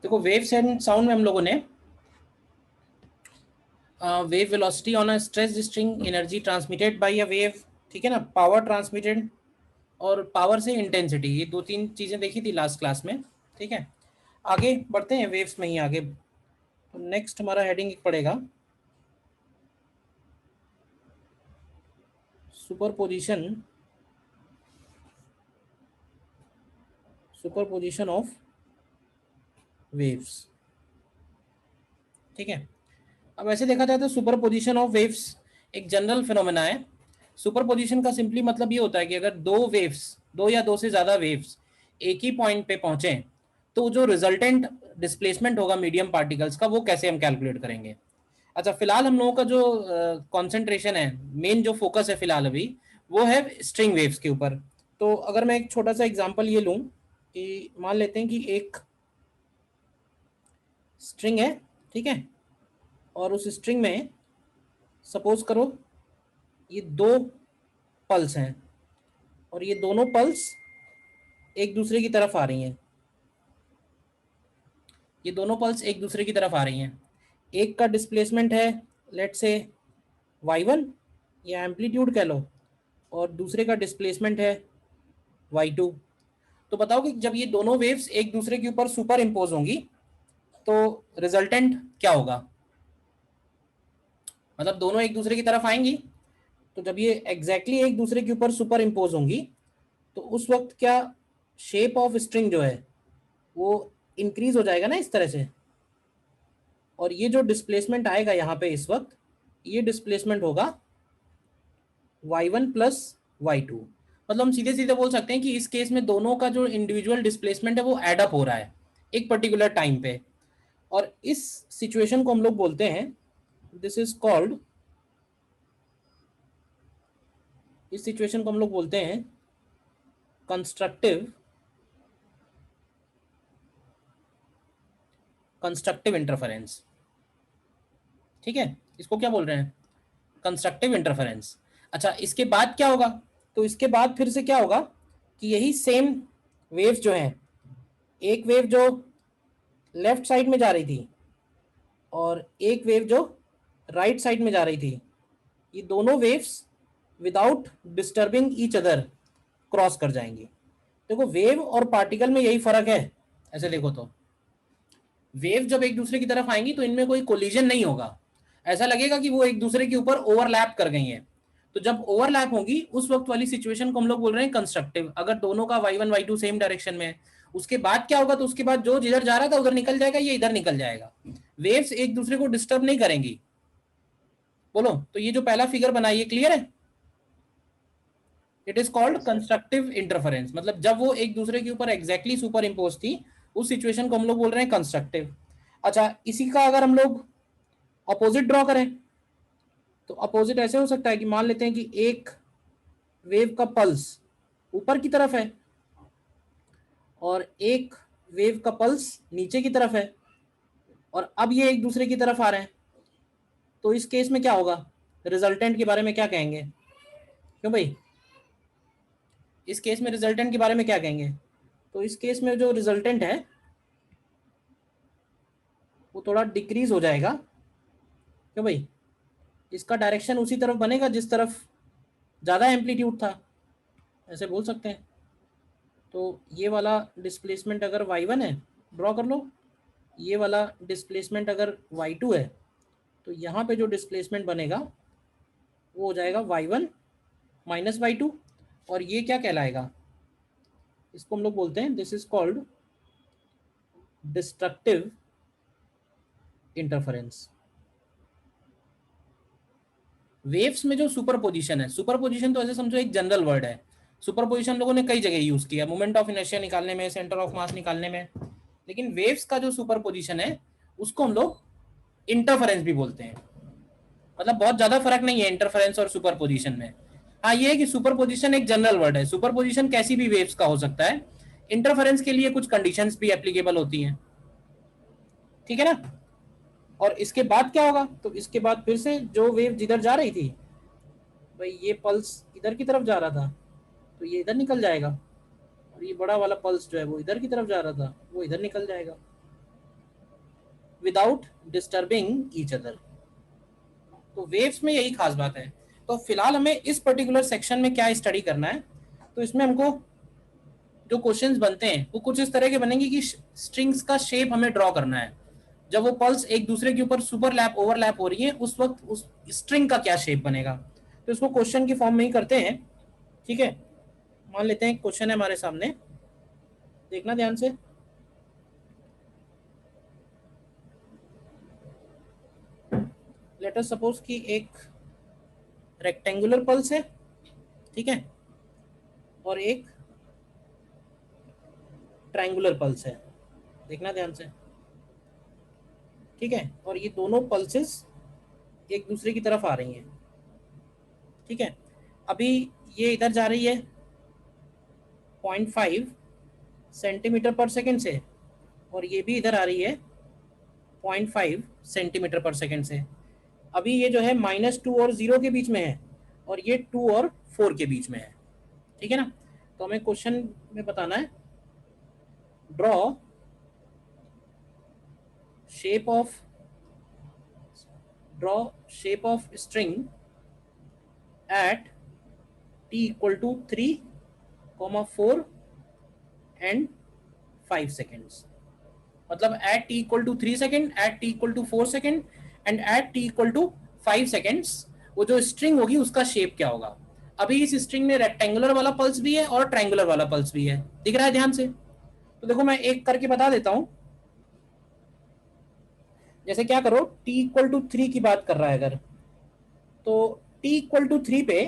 देखो waves and sound में हम लोगों ने wave velocity on a stretch string, energy transmitted by a wave, ठीक है ना, पावर ट्रांसमिटेड और पावर से इंटेंसिटी, ये दो तीन चीजें देखी थी लास्ट क्लास में। ठीक है, आगे बढ़ते हैं वेव्स में ही आगे। तो नेक्स्ट हमारा हेडिंग पड़ेगा सुपरपोजिशन, सुपरपोजिशन ऑफ वेव्स। ठीक है, अब ऐसे देखा जाए तो सुपरपोजिशन ऑफ वेव्स एक जनरल फिनोमेना है। सुपरपोजिशन का सिंपली मतलब ये होता है कि अगर दो वेव्स, दो या दो से ज्यादा वेव्स एक ही पॉइंट पे पहुंचे तो जो रिजल्टेंट डिस्प्लेसमेंट होगा मीडियम पार्टिकल्स का, वो कैसे हम कैलकुलेट करेंगे। अच्छा, फिलहाल हम लोगों का जो कंसंट्रेशन है, मेन जो फोकस है फिलहाल अभी, वो है स्ट्रिंग वेव्स के ऊपर। तो अगर मैं एक छोटा सा एग्जांपल ये लूं कि मान लेते हैं कि एक स्ट्रिंग है, ठीक है, और उस स्ट्रिंग में सपोज करो ये दो पल्स हैं और ये दोनों पल्स एक दूसरे की तरफ आ रही हैं। ये दोनों पल्स एक दूसरे की तरफ आ रही हैं। एक का डिस्प्लेसमेंट है लेट से y1 या एम्पलीट्यूड कह लो, और दूसरे का डिस्प्लेसमेंट है y2। तो बताओ कि जब ये दोनों वेव्स एक दूसरे के ऊपर सुपर इम्पोज होंगी तो रिजल्टेंट क्या होगा। मतलब दोनों एक दूसरे की तरफ आएंगी, तो जब ये एग्जैक्टली एक दूसरे के ऊपर सुपर इम्पोज होंगी तो उस वक्त क्या शेप ऑफ स्ट्रिंग जो है वो इंक्रीज हो जाएगा ना इस तरह से। और ये जो डिस्प्लेसमेंट आएगा यहाँ पे इस वक्त, ये डिस्प्लेसमेंट होगा y1 प्लस y2। मतलब हम सीधे सीधे बोल सकते हैं कि इस केस में दोनों का जो इंडिविजुअल डिस्प्लेसमेंट है वो एड अप हो रहा है एक पर्टिकुलर टाइम पे। और इस सिचुएशन को हम लोग बोलते हैं, दिस इज कॉल्ड, इस सिचुएशन को हम लोग बोलते हैं कंस्ट्रक्टिव, कंस्ट्रक्टिव इंटरफेरेंस। ठीक है, इसको क्या बोल रहे हैं, कंस्ट्रक्टिव इंटरफेरेंस। अच्छा, इसके बाद क्या होगा, तो इसके बाद फिर से क्या होगा कि यही सेम वेव्स जो है, एक वेव जो लेफ्ट साइड में जा रही थी और एक वेव जो राइट साइड में जा रही थी, ये दोनों waves without disturbing each other cross कर जाएंगी। देखो वेव और पार्टिकल में यही फर्क है। ऐसे देखो तो वेव जब एक दूसरे की तरफ आएंगी तो इनमें कोई कोलिजन नहीं होगा, ऐसा लगेगा कि वो एक दूसरे के ऊपर ओवरलैप कर गई हैं। तो जब ओवरलैप होगी उस वक्त वाली सिचुएशन को हम लोग बोल रहे हैं कंस्ट्रक्टिव। अगर दोनों का y1 y2 सेम डायरेक्शन में है, उसके बाद क्या होगा, तो उसके बाद जो जिधर जा रहा था उधर निकल जाएगा, ये इधर निकल जाएगा। वेव्स एक दूसरे को डिस्टर्ब नहीं करेंगी। बोलो, तो ये जो पहला फिगर बना ये क्लियर है। It is called constructive interference. मतलब जब वो एक दूसरे के ऊपर एग्जैक्टली सुपर इम्पोज थी, उस सिचुएशन को हम लोग बोल रहे हैं कंस्ट्रक्टिव। अच्छा, इसी का अगर हम लोग अपोजिट ड्रॉ करें तो अपोजिट ऐसे हो सकता है कि मान लेते हैं कि एक वेव का पल्स ऊपर की तरफ है और एक वेव का पल्स नीचे की तरफ है, और अब ये एक दूसरे की तरफ आ रहे हैं। तो इस केस में क्या होगा, रिजल्टेंट के बारे में क्या कहेंगे, क्यों भाई, इस केस में रिजल्टेंट के बारे में क्या कहेंगे। तो इस केस में जो रिजल्टेंट है वो थोड़ा डिक्रीज हो जाएगा, क्यों भाई, इसका डायरेक्शन उसी तरफ बनेगा जिस तरफ ज़्यादा एम्पलीट्यूड था, ऐसे बोल सकते हैं। तो ये वाला डिस्प्लेसमेंट अगर y1 है, ड्रॉ कर लो, ये वाला डिस्प्लेसमेंट अगर y2 है, तो यहाँ पे जो डिस्प्लेसमेंट बनेगा वो हो जाएगा y1 माइनस y2। और ये क्या कहलाएगा, इसको हम लोग बोलते हैं, this is called destructive interference. Waves में जो सुपरपोजिशन है, सुपरपोजिशन तो ऐसे समझो एक जनरल वर्ड है। सुपरपोजिशन लोगों ने कई जगह यूज किया, मोमेंट ऑफ इनर्शिया निकालने में, सेंटर ऑफ मास निकालने में। लेकिन वेव्स का जो सुपरपोजिशन है उसको हम लोग इंटरफेरेंस भी बोलते हैं। मतलब बहुत ज्यादा फर्क नहीं है इंटरफेरेंस और सुपरपोजिशन में। हाँ, ये है कि सुपरपोजिशन एक जनरल वर्ड है, सुपरपोजिशन कैसी भी वेव्स का हो सकता है। इंटरफेरेंस के लिए कुछ कंडीशंस भी एप्लीकेबल होती हैं, ठीक है ना। और इसके बाद क्या होगा, तो इसके बाद फिर से जो वेव जिधर जा रही थी, भाई ये पल्स इधर की तरफ जा रहा था तो ये इधर निकल जाएगा, और ये बड़ा वाला पल्स जो है वो इधर की तरफ जा रहा था, वो इधर निकल जाएगा। Without disturbing each other. तो वेव्स में यही खास बात है। तो फिलहाल हमें इस पर्टिकुलर सेक्शन में क्या स्टडी करना है, तो इसमें हमको जो क्वेश्चंस बनते हैं वो कुछ इस तरह के बनेंगे कि स्ट्रिंग्स का शेप हमें ड्रॉ करना है। जब वो पल्स एक दूसरे के ऊपर सुपरलैप ओवरलैप हो रही है उस वक्त उस स्ट्रिंग का क्या शेप बनेगा, तो इसको क्वेश्चन की फॉर्म में ही करते हैं। ठीक है, मान लेते हैं क्वेश्चन है हमारे सामने, देखना ध्यान से। लेट अस सपोज कि एक रेक्टेंगुलर पल्स है, ठीक है, और एक ट्रायंगुलर पल्स है, देखना ध्यान से। ठीक है, और ये दोनों पल्सेस एक दूसरे की तरफ आ रही हैं। ठीक है, अभी ये इधर जा रही है 0.5 सेंटीमीटर पर सेकेंड से, और ये भी इधर आ रही है 0.5 सेंटीमीटर पर सेकेंड से। अभी ये जो है -2 और 0 के बीच में है, और ये 2 और 4 के बीच में है। ठीक है ना, तो हमें क्वेश्चन में बताना है draw shape of string at t equal to 3, 4 and 5 seconds। मतलब at t equal to 3 second, at t equal to 4 second and at t equal to 5 seconds वो जो स्ट्रिंग होगी उसका शेप क्या होगा। अभी इस स्ट्रिंग में रेक्टेंगुलर वाला पल्स भी है और ट्रायंगुलर वाला पल्स भी है, दिख रहा है ध्यान से। तो देखो मैं एक करके बता देता हूं। जैसे क्या करो, t इक्वल टू 3 की बात कर रहा है अगर, तो t इक्वल टू 3 पे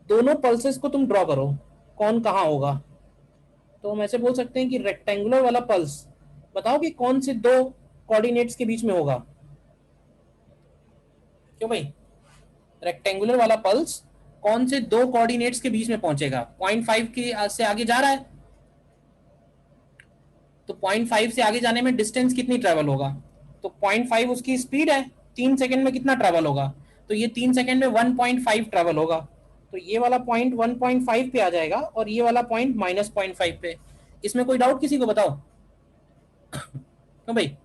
दोनों पल्सेस को तुम ड्रॉ करो, कौन कहाँ होगा। तो हम ऐसे बोल सकते हैं कि रेक्टेंगुलर वाला पल्स बताओ कि कौन से दो कोऑर्डिनेट्स के बीच में होगा। क्यों भाई, रेक्टेंगुलर वाला पल्स कौन से दो कोऑर्डिनेट्स के बीच में पहुंचेगा, 0.5 के से आगे जा रहा है, तो 0.5 से आगे जाने में डिस्टेंस कितनी ट्रेवल होगा, तो 0.5 उसकी स्पीड है, 3 सेकंड में कितना ट्रेवल होगा, तो ये 3 सेकंड में 1.5 ट्रेवल होगा। तो ये वाला पॉइंट 1.5 पे आ जाएगा और ये वाला पॉइंट -0.5 पे। इसमें कोई डाउट किसी को बताओ। तो भाई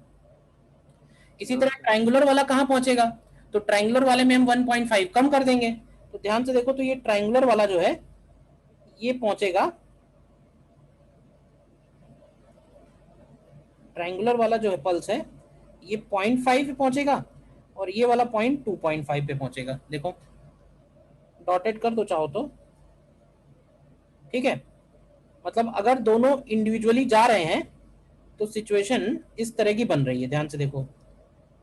इसी नो तरह सर। ट्रायंगुलर वाला कहाँ पहुंचेगा, तो ट्रायंगुलर वाले में हम 1.5 कम कर देंगे। तो ध्यान से देखो, तो ये ट्रायंगुलर वाला जो है ये पहुंचेगा, ट्रायंगुलर वाला जो है पल्स है ये 0.5 पे पहुंचेगा और ये वाला पॉइंट 2.5 पे पहुंचेगा। देखो डॉटेड कर दो चाहो तो। ठीक है, मतलब अगर दोनों इंडिविजुअली जा रहे हैं तो सिचुएशन इस तरह की बन रही है, ध्यान से देखो।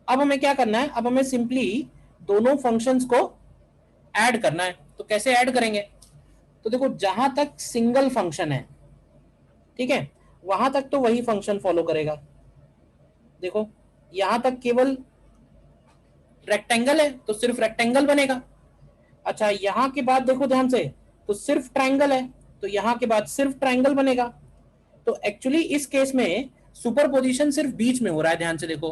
अब हमें क्या करना है, अब हमें सिंपली दोनों फंक्शंस को ऐड करना है। तो कैसे ऐड करेंगे, तो देखो जहां तक सिंगल फंक्शन है, ठीक है, वहां तक तो वही फंक्शन फॉलो करेगा। देखो यहां तक केवल रेक्टेंगल है तो सिर्फ रेक्टेंगल बनेगा। अच्छा यहां के बाद देखो ध्यान से, तो सिर्फ ट्रायंगल है तो यहां के बाद सिर्फ ट्रायंगल बनेगा। तो एक्चुअली इस केस में सुपरपोजिशन सिर्फ बीच में हो रहा है, ध्यान से देखो।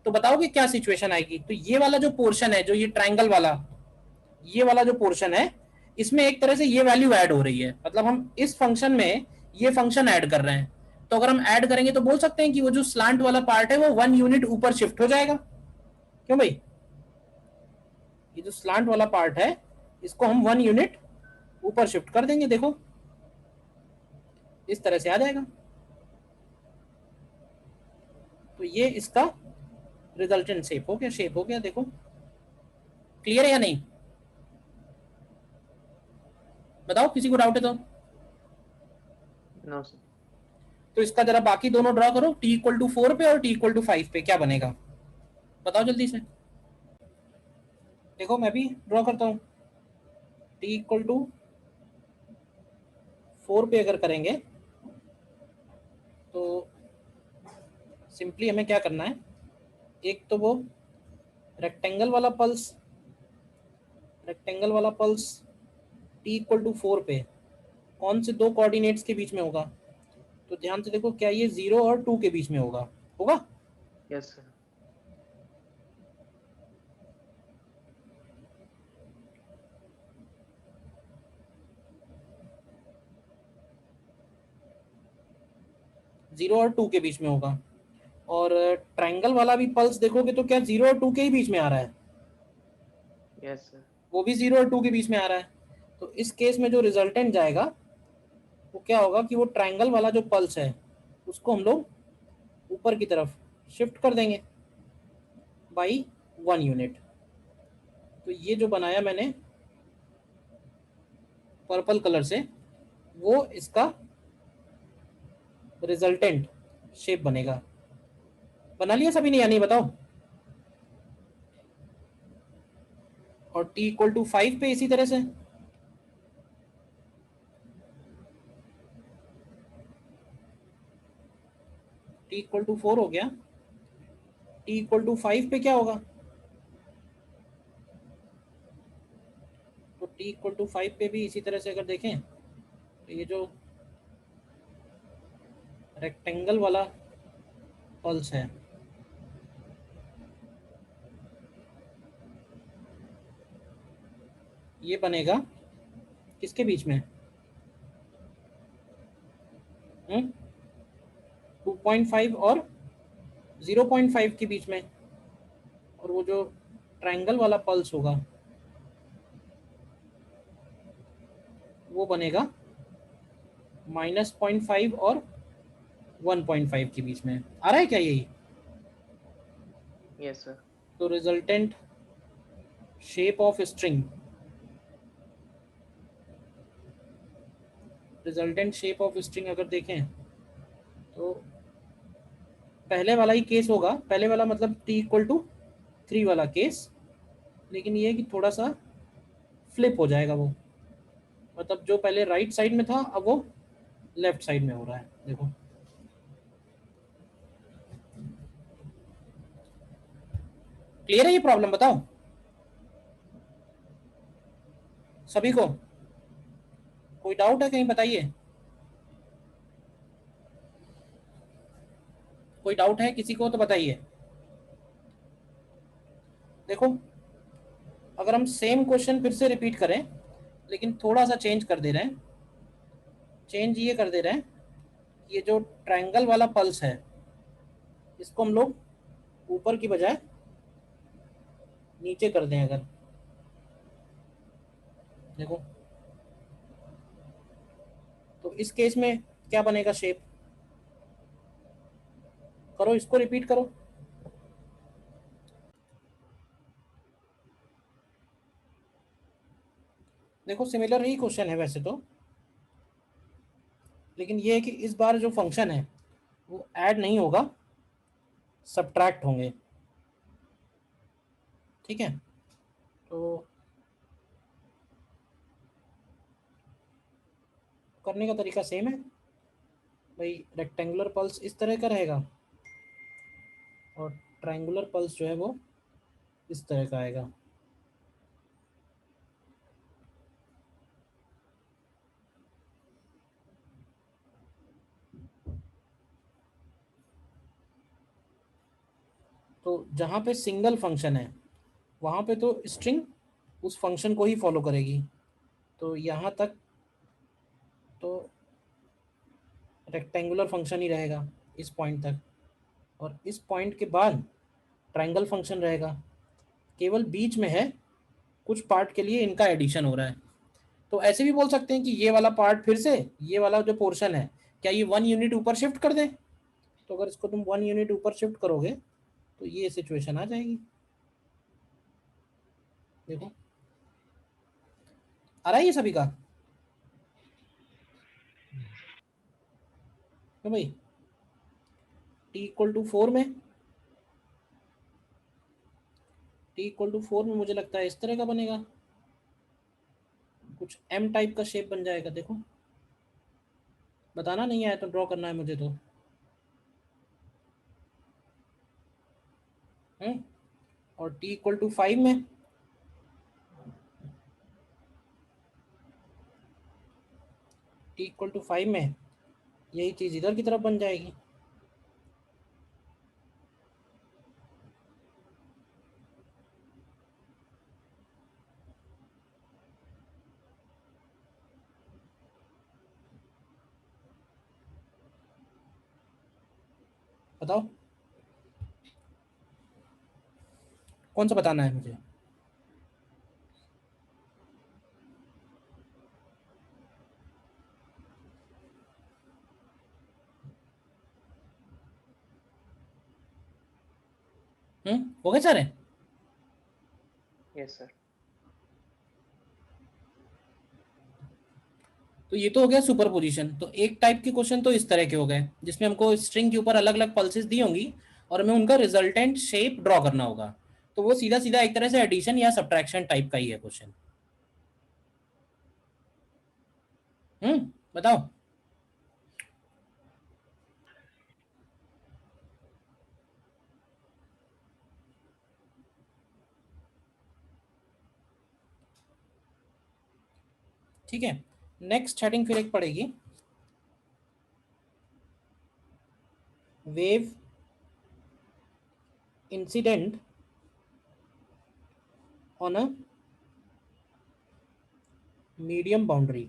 तो बताओ कि क्या सिचुएशन आएगी, तो ये वाला जो पोर्शन है, जो ये ट्रायंगल वाला, ये वाला जो पोर्शन है, इसमें एक तरह से ये वैल्यू ऐड हो रही है, मतलब हम इस फंक्शन में ये फंक्शन ऐड कर रहे हैं। तो अगर हम ऐड करेंगे तो बोल सकते हैं कि वो जो स्लांट वाला पार्ट है वो 1 यूनिट ऊपर शिफ्ट हो जाएगा। क्यों भाई, ये जो स्लांट वाला पार्ट है इसको हम 1 यूनिट ऊपर शिफ्ट कर देंगे, देखो इस तरह से आ जाएगा। तो ये इसका रिजल्टेंट शेप हो गया, शेप हो गया, देखो क्लियर है या नहीं, बताओ किसी को डाउट है तो। No sir. तो इसका जरा बाकी दोनों ड्रॉ करो, t इक्वल टू 4 पे और t इक्वल टू 5 पे क्या बनेगा, बताओ जल्दी से। देखो मैं भी ड्रॉ करता हूँ, t इक्वल टू 4 पे अगर करेंगे तो सिंपली हमें क्या करना है, एक तो वो रेक्टेंगल वाला पल्स, रेक्टेंगल वाला पल्स t इक्वल टू 4 पे कौन से दो कोऑर्डिनेट्स के बीच में होगा, तो ध्यान से देखो क्या ये 0 और 2 के बीच में होगा, होगा। Yes sir. 0 और 2 के बीच में होगा। और ट्रायंगल वाला भी पल्स देखोगे तो क्या 0 और 2 के ही बीच में आ रहा है, यस सर। वो भी 0 और 2 के बीच में आ रहा है। तो इस केस में जो रिजल्टेंट जाएगा वो क्या होगा कि वो ट्रायंगल वाला जो पल्स है उसको हम लोग ऊपर की तरफ शिफ्ट कर देंगे बाई 1 यूनिट। तो ये जो बनाया मैंने पर्पल कलर से, वो इसका रिजल्टेंट शेप बनेगा। बना लिया सभी ने या नहीं बताओ? और t = 5 पे इसी तरह से t = 4 हो गया। t = 5 पे क्या होगा? तो t = 5 पे भी इसी तरह से अगर देखें तो ये जो रेक्टेंगल वाला पल्स है ये बनेगा किसके बीच में? 2.5 और 0.5 के बीच में। और वो जो ट्रायंगल वाला पल्स होगा वो बनेगा -0.5 और 1.5 के बीच में। आ रहा है क्या यही? Yes sir. तो resultant shape of string, resultant shape of string अगर देखें तो पहले वाला ही केस होगा, पहले वाला मतलब t = 3 वाला केस, लेकिन ये है कि थोड़ा सा फ्लिप हो जाएगा वो, मतलब जो पहले राइट साइड में था अब वो लेफ्ट साइड में हो रहा है। देखो क्लियर है ये प्रॉब्लम? बताओ सभी को, कोई डाउट है कहीं बताइए, कोई डाउट है किसी को तो बताइए। देखो अगर हम सेम क्वेश्चन फिर से रिपीट करें लेकिन थोड़ा सा चेंज कर दे रहे हैं, चेंज ये कर दे रहे हैं कि ये जो ट्रायंगल वाला पल्स है इसको हम लोग ऊपर की बजाय नीचे कर दें अगर, देखो तो इस केस में क्या बनेगा शेप? करो इसको रिपीट करो। देखो सिमिलर ही क्वेश्चन है वैसे तो, लेकिन ये है कि इस बार जो फंक्शन है वो ऐड नहीं होगा, सब्ट्रैक्ट होंगे। ठीक है, तो करने का तरीका सेम है भाई। रेक्टेंगुलर पल्स इस तरह का रहेगा और ट्रायंगुलर पल्स जो है वो इस तरह का आएगा। तो जहाँ पे सिंगल फंक्शन है वहाँ पे तो स्ट्रिंग उस फंक्शन को ही फॉलो करेगी। तो यहाँ तक तो रेक्टेंगुलर फंक्शन ही रहेगा इस पॉइंट तक, और इस पॉइंट के बाद ट्रायंगल फंक्शन रहेगा। केवल बीच में है, कुछ पार्ट के लिए इनका एडिशन हो रहा है। तो ऐसे भी बोल सकते हैं कि ये वाला पार्ट फिर से, ये वाला जो पोर्शन है क्या ये 1 यूनिट ऊपर शिफ्ट कर दें? तो अगर इसको तुम 1 यूनिट ऊपर शिफ्ट करोगे तो ये सिचुएशन आ जाएगी। देखो आ रहा है ये सभी का? तो भाई t = 4 में, t = 4 में मुझे लगता है इस तरह का बनेगा, कुछ एम टाइप का शेप बन जाएगा। देखो बताना नहीं आया तो ड्रॉ करना है मुझे तो। हम्म और t = 5 में, t = 5 में यही चीज इधर की तरफ बन जाएगी। बताओ कौन सा बताना है मुझे? हो गए सारे? Yes sir. तो ये तो हो गया सुपरपोजिशन। तो एक टाइप के क्वेश्चन तो इस तरह के हो गए जिसमें हमको स्ट्रिंग के ऊपर अलग अलग पल्सेस दी होंगी और हमें उनका रिजल्टेंट शेप ड्रॉ करना होगा। तो वो सीधा सीधा एक तरह से एडिशन या सब्ट्रैक्शन टाइप का ही है क्वेश्चन। बताओ। ठीक है, नेक्स्ट हेडिंग फिर एक पड़ेगी, wave incident on a medium boundary.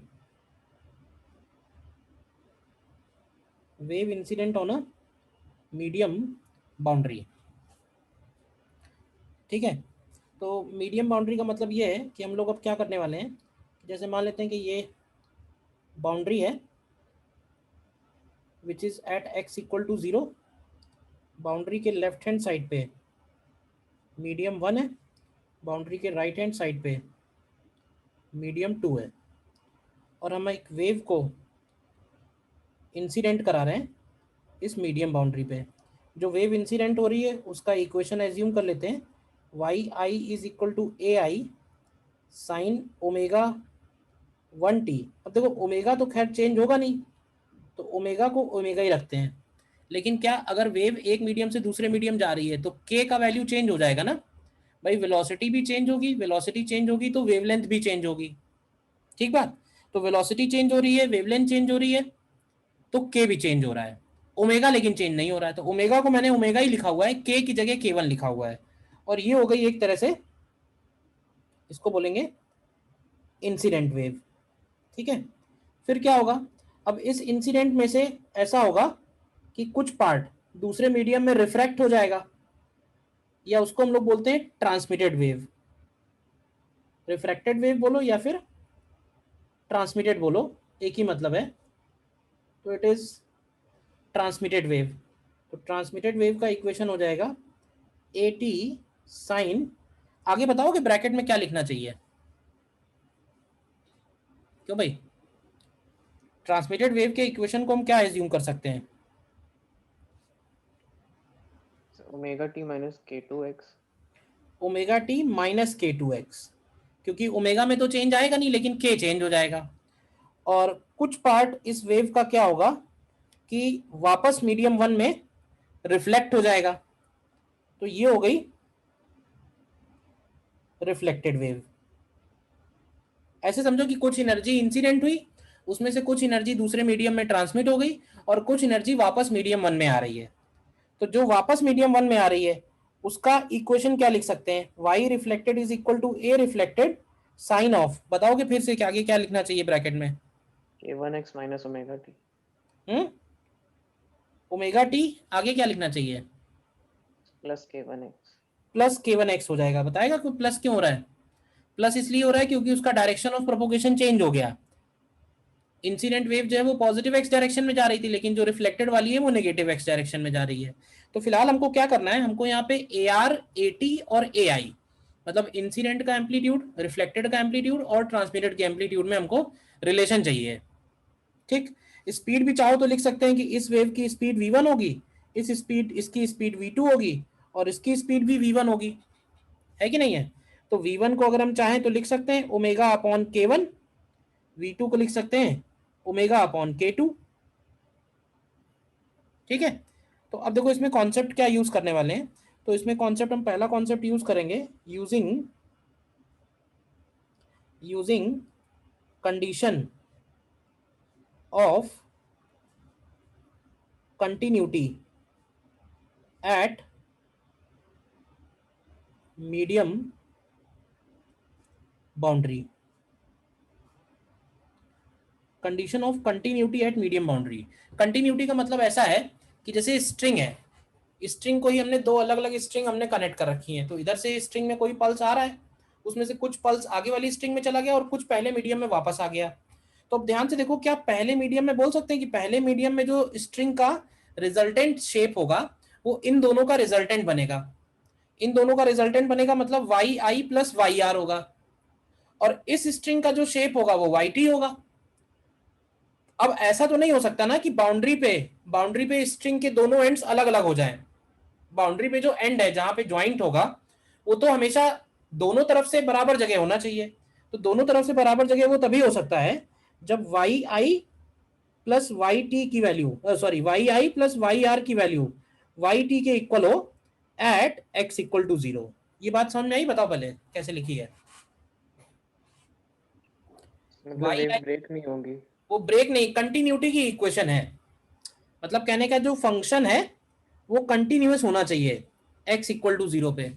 Wave incident on a medium boundary. ठीक है, तो मीडियम बाउंड्री का मतलब ये है कि हम लोग अब क्या करने वाले हैं, जैसे मान लेते हैं कि ये बाउंड्री है which is at x equal to 0। Boundary के लेफ्ट हैंड साइड पे मीडियम 1 है, बाउंड्री के राइट हैंड साइड पे मीडियम 2 है, और हम एक वेव को इंसिडेंट करा रहे हैं इस मीडियम बाउंड्री पे। जो वेव इंसिडेंट हो रही है उसका इक्वेशन एज्यूम कर लेते हैं, Y I is equal to A I sine omega 1t। अब देखो ओमेगा तो खैर चेंज होगा नहीं, तो ओमेगा को ओमेगा ही रखते हैं। लेकिन क्या अगर वेव एक मीडियम से दूसरे मीडियम जा रही है तो के का वैल्यू चेंज हो जाएगा ना भाई, वेलोसिटी भी चेंज होगी, वेलोसिटी चेंज होगी तो वेवलेंथ भी चेंज होगी। ठीक बात। तो वेलोसिटी चेंज हो रही है, वेवलेंथ चेंज हो रही है, तो के भी चेंज हो रहा है। ओमेगा लेकिन चेंज नहीं हो रहा है, तो ओमेगा को मैंने ओमेगा ही लिखा हुआ है, के की जगह के वन लिखा हुआ है। और ये हो गई एक तरह से, इसको बोलेंगे इंसिडेंट वेव। ठीक है, फिर क्या होगा, अब इस इंसिडेंट में से ऐसा होगा कि कुछ पार्ट दूसरे मीडियम में रिफ्रैक्ट हो जाएगा, या उसको हम लोग बोलते हैं ट्रांसमिटेड वेव। रिफ्रैक्टेड वेव बोलो या फिर ट्रांसमिटेड बोलो, एक ही मतलब है। तो इट इज ट्रांसमिटेड वेव। तो ट्रांसमिटेड वेव का इक्वेशन हो जाएगा ए टी साइन, आगे बताओ कि ब्रैकेट में क्या लिखना चाहिए, क्यों भाई? ट्रांसमिटेड वेव के इक्वेशन को हम क्या एज्यूम कर सकते हैं? Omega T minus K two X. Omega T minus K two X, क्योंकि ओमेगा में तो चेंज आएगा नहीं लेकिन के चेंज हो जाएगा। और कुछ पार्ट इस वेव का क्या होगा कि वापस मीडियम 1 में रिफ्लेक्ट हो जाएगा। तो ये हो गई रिफ्लेक्टेड वेव। ऐसे समझो कि कुछ एनर्जी इंसिडेंट हुई, उसमें से कुछ एनर्जी दूसरे मीडियम में ट्रांसमिट हो गई और कुछ एनर्जी वापस मीडियम 1 में आ रही है। तो जो वापस मीडियम 1 में आ रही है उसका इक्वेशन क्या लिख सकते हैं, Y reflected is equal to A reflected sine of, बताओगे फिर से कि आगे क्या लिखना चाहिए ब्रैकेट में? के one x minus omega T. Omega T, आगे क्या लिखना चाहिए? प्लस के वन एक्स। प्लस के वन एक्स हो जाएगा। बताएगा कि प्लस क्यों हो रहा है? प्लस इसलिए हो रहा है क्योंकि उसका डायरेक्शन ऑफ प्रोपोगेशन चेंज हो गया। इंसिडेंट वेव जो है वो पॉजिटिव एक्स डायरेक्शन में जा रही थी, लेकिन जो रिफ्लेक्टेड वाली है वो नेगेटिव एक्स डायरेक्शन में जा रही है। तो फिलहाल हमको क्या करना है, हमको यहाँ पे ए आर, ए टी और ए आई, मतलब इंसिडेंट का एम्पलीट्यूड, रिफ्लेक्टेड का एम्पलीट्यूड और ट्रांसमिटेड के एम्पलीट्यूड में हमको रिलेशन चाहिए। ठीक, स्पीड भी चाहो तो लिख सकते हैं कि इस वेव की स्पीड v1 होगी, इसकी स्पीड v2 होगी और इसकी स्पीड भी v1 होगी, है कि नहीं है? तो v1 को अगर हम चाहें तो लिख सकते हैं ओमेगा अपॉन k1, v2 को लिख सकते हैं ओमेगा अपॉन k2। ठीक है, तो अब देखो इसमें कॉन्सेप्ट क्या यूज करने वाले हैं। तो इसमें कॉन्सेप्ट, हम पहला कॉन्सेप्ट यूज करेंगे using condition of continuity at medium boundary. Condition of continuity at medium boundary. Continuity का मतलब ऐसा है कि जैसे स्ट्रिंग है, स्ट्रिंग को ही हमने दो अलग अलग स्ट्रिंग हमने कनेक्ट कर रखी है, तो इधर से स्ट्रिंग में कोई पल्स आ रहा है, उसमें से कुछ पल्स आगे वाली स्ट्रिंग में चला गया और कुछ पहले मीडियम में वापस आ गया। तो अब ध्यान से देखो, क्या पहले मीडियम में बोल सकते हैं कि पहले मीडियम में जो स्ट्रिंग का रिजल्टेंट शेप होगा वो इन दोनों का रिजल्टेंट बनेगा, इन दोनों का रिजल्टेंट बनेगा, मतलब Y I plus Y R होगा, और इस स्ट्रिंग का जो शेप होगा वो वाई टी होगा। अब ऐसा तो नहीं हो सकता ना कि बाउंड्री पे स्ट्रिंग के दोनों एंड्स अलग अलग हो जाएं। बाउंड्री पे जो एंड है जहां पे ज्वाइंट होगा वो तो हमेशा दोनों तरफ से बराबर जगह होना चाहिए। तो दोनों तरफ से बराबर जगह वो तभी हो सकता है जब Y I plus Y T की value, sorry Y I plus Y R की वैल्यू वाई टी के इक्वल हो एट एक्स इक्वल टू 0। ये बात समझ में आई? बताओ पहले कैसे लिखी है। मतलब वाई वेव आई, ब्रेक नहीं होगी। वो ब्रेक नहीं, कंटिन्यूटी की इक्वेशन है। मतलब कहने का जो फंक्शन है वो कंटिन्यूअस होना चाहिए x इक्वल टू 0 पे।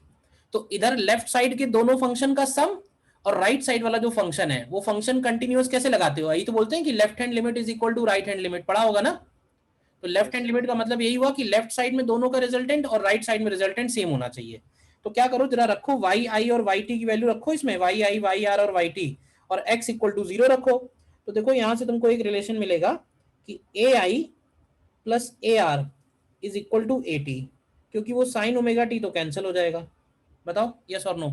तो इधर लेफ्ट साइड के दोनों फंक्शन का सम और राइट साइड वाला जो फंक्शन है वो फंक्शन कंटिन्यूअस कैसे लगाते हो? यही तो बोलते हैं कि left hand limit is equal to right hand limit, पढ़ा होगा ना। तो left yes hand sir. Limit का मतलब यही हुआ कि लेफ्ट साइड में दोनों का रिजल्टेंट और राइट साइड में रिजल्टेंट सेम होना चाहिए। तो क्या करो, जरा रखो वाई आई और वाई टी की वैल्यू रखो इसमें, वाई आई वाई आर और वाई टी, और x इक्वल टू 0 रखो। तो देखो यहां से तुमको एक रिलेशन मिलेगा कि A I plus A R is equal to A T, क्योंकि वो साइन ओमेगा टी तो कैंसिल हो जाएगा। बताओ यस और नो।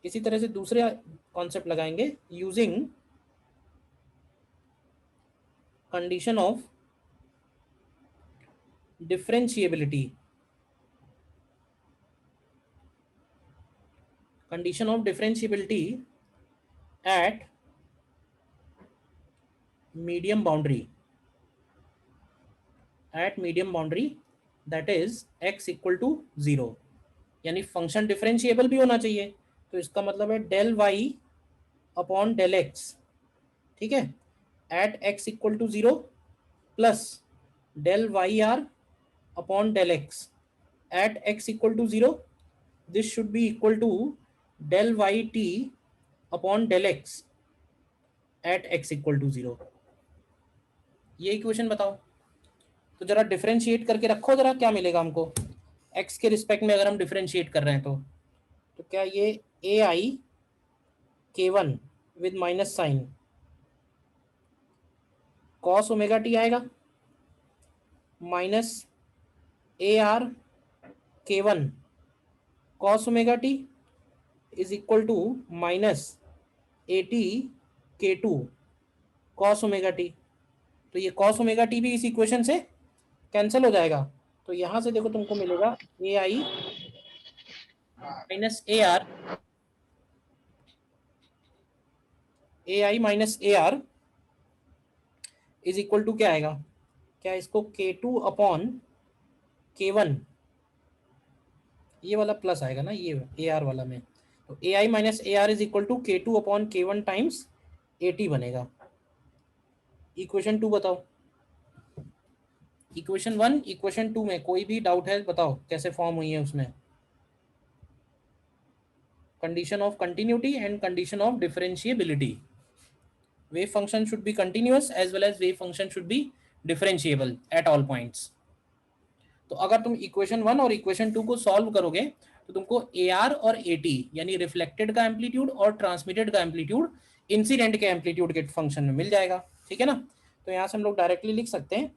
इसी तरह से दूसरे कॉन्सेप्ट लगाएंगे using condition of differentiability, condition of differentiability at medium boundary, at medium boundary that is x equal to 0, यानी फंक्शन डिफरेंशिएबल भी होना चाहिए। तो इसका मतलब है del Y upon del X, ठीक है, at x equal to 0 plus del Y R upon del X at x equal to 0, this should be equal to del Y T upon del X at x equal to 0। ये equation बताओ। तो जरा differentiate करके रखो, जरा क्या मिलेगा हमको x के रिस्पेक्ट में अगर हम डिफरेंशिएट कर रहे हैं तो क्या ये A I K one with minus sine cos omega T आएगा, minus A R K one cos omega T is equal to minus A T K two cos omega T. तो ये कॉस ओमेगा टी भी इस equation से cancel हो जाएगा। तो यहां से देखो तुमको मिलेगा minus A I minus A R is equal to क्या आएगा, क्या इसको के टू अपॉन के वन, ये वाला प्लस आएगा ना ये ए आर वाला में, तो A I minus A R is equal to K two upon K one times A T बनेगा। इक्वेशन 2 बताओ। इक्वेशन 1 इक्वेशन 2 में कोई भी डाउट है बताओ कैसे फॉर्म हुई है उसमें। Condition of continuity and condition of differentiability, wave function should be continuous as well as wave function should be differentiable at all points। तो अगर तुम इक्वेशन 1 और इक्वेशन 2 को सॉल्व करोगे तो तुमको ए आर और ए टी यानी रिफ्लेक्टेड का एम्पलीट्यूड और ट्रांसमिटेड का एम्पलीट्यूड इंसिडेंट के एम्पलीट्यूड के फंक्शन में मिल जाएगा, ठीक है ना। तो यहाँ से हम लोग डायरेक्टली लिख सकते हैं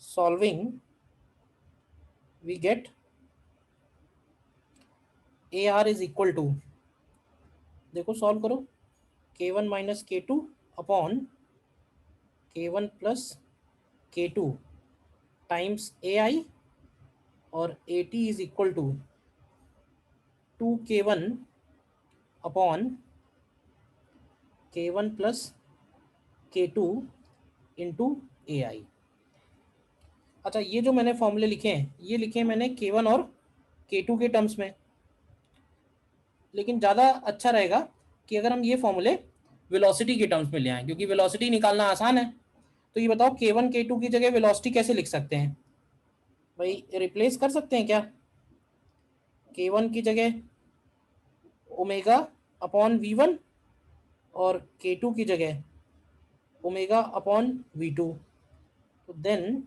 solving we get A R is equal to, देखो सॉल्व करो, K one minus K two upon K one plus K two times A I और A T is equal to 2k1 upon k1 plus k2 into A I. अच्छा ये जो मैंने फॉर्मूले लिखे हैं ये लिखे हैं मैंने k1 और k2 के टर्म्स में, लेकिन ज़्यादा अच्छा रहेगा कि अगर हम ये फॉर्मूले वेलोसिटी के टर्म्स में ले आएं, क्योंकि वेलोसिटी निकालना आसान है। तो ये बताओ k1 k2 की जगह वेलोसिटी कैसे लिख सकते हैं भाई, रिप्लेस कर सकते हैं क्या? k1 की जगह ओमेगा अपॉन v1 और k2 की जगह ओमेगा अपॉन v2। तो देन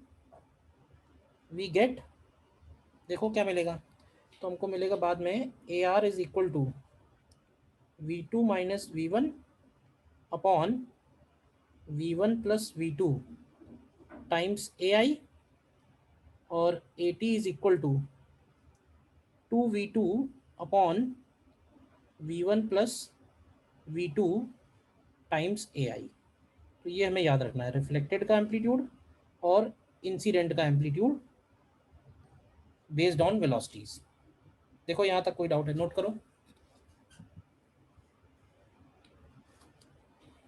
वी गेट, देखो क्या मिलेगा, तो हमको मिलेगा बाद में A R is equal to V2 minus V1 upon V1 plus V2 times AI, और AT is equal to 2V2 upon V1 plus V2 times AI। तो ये हमें याद रखना है, रिफ्लेक्टेड का एम्पलीट्यूड और इंसिडेंट का एम्पलीट्यूड बेस्ड ऑन वेलोसिटीज। देखो यहाँ तक कोई डाउट है, नोट करो।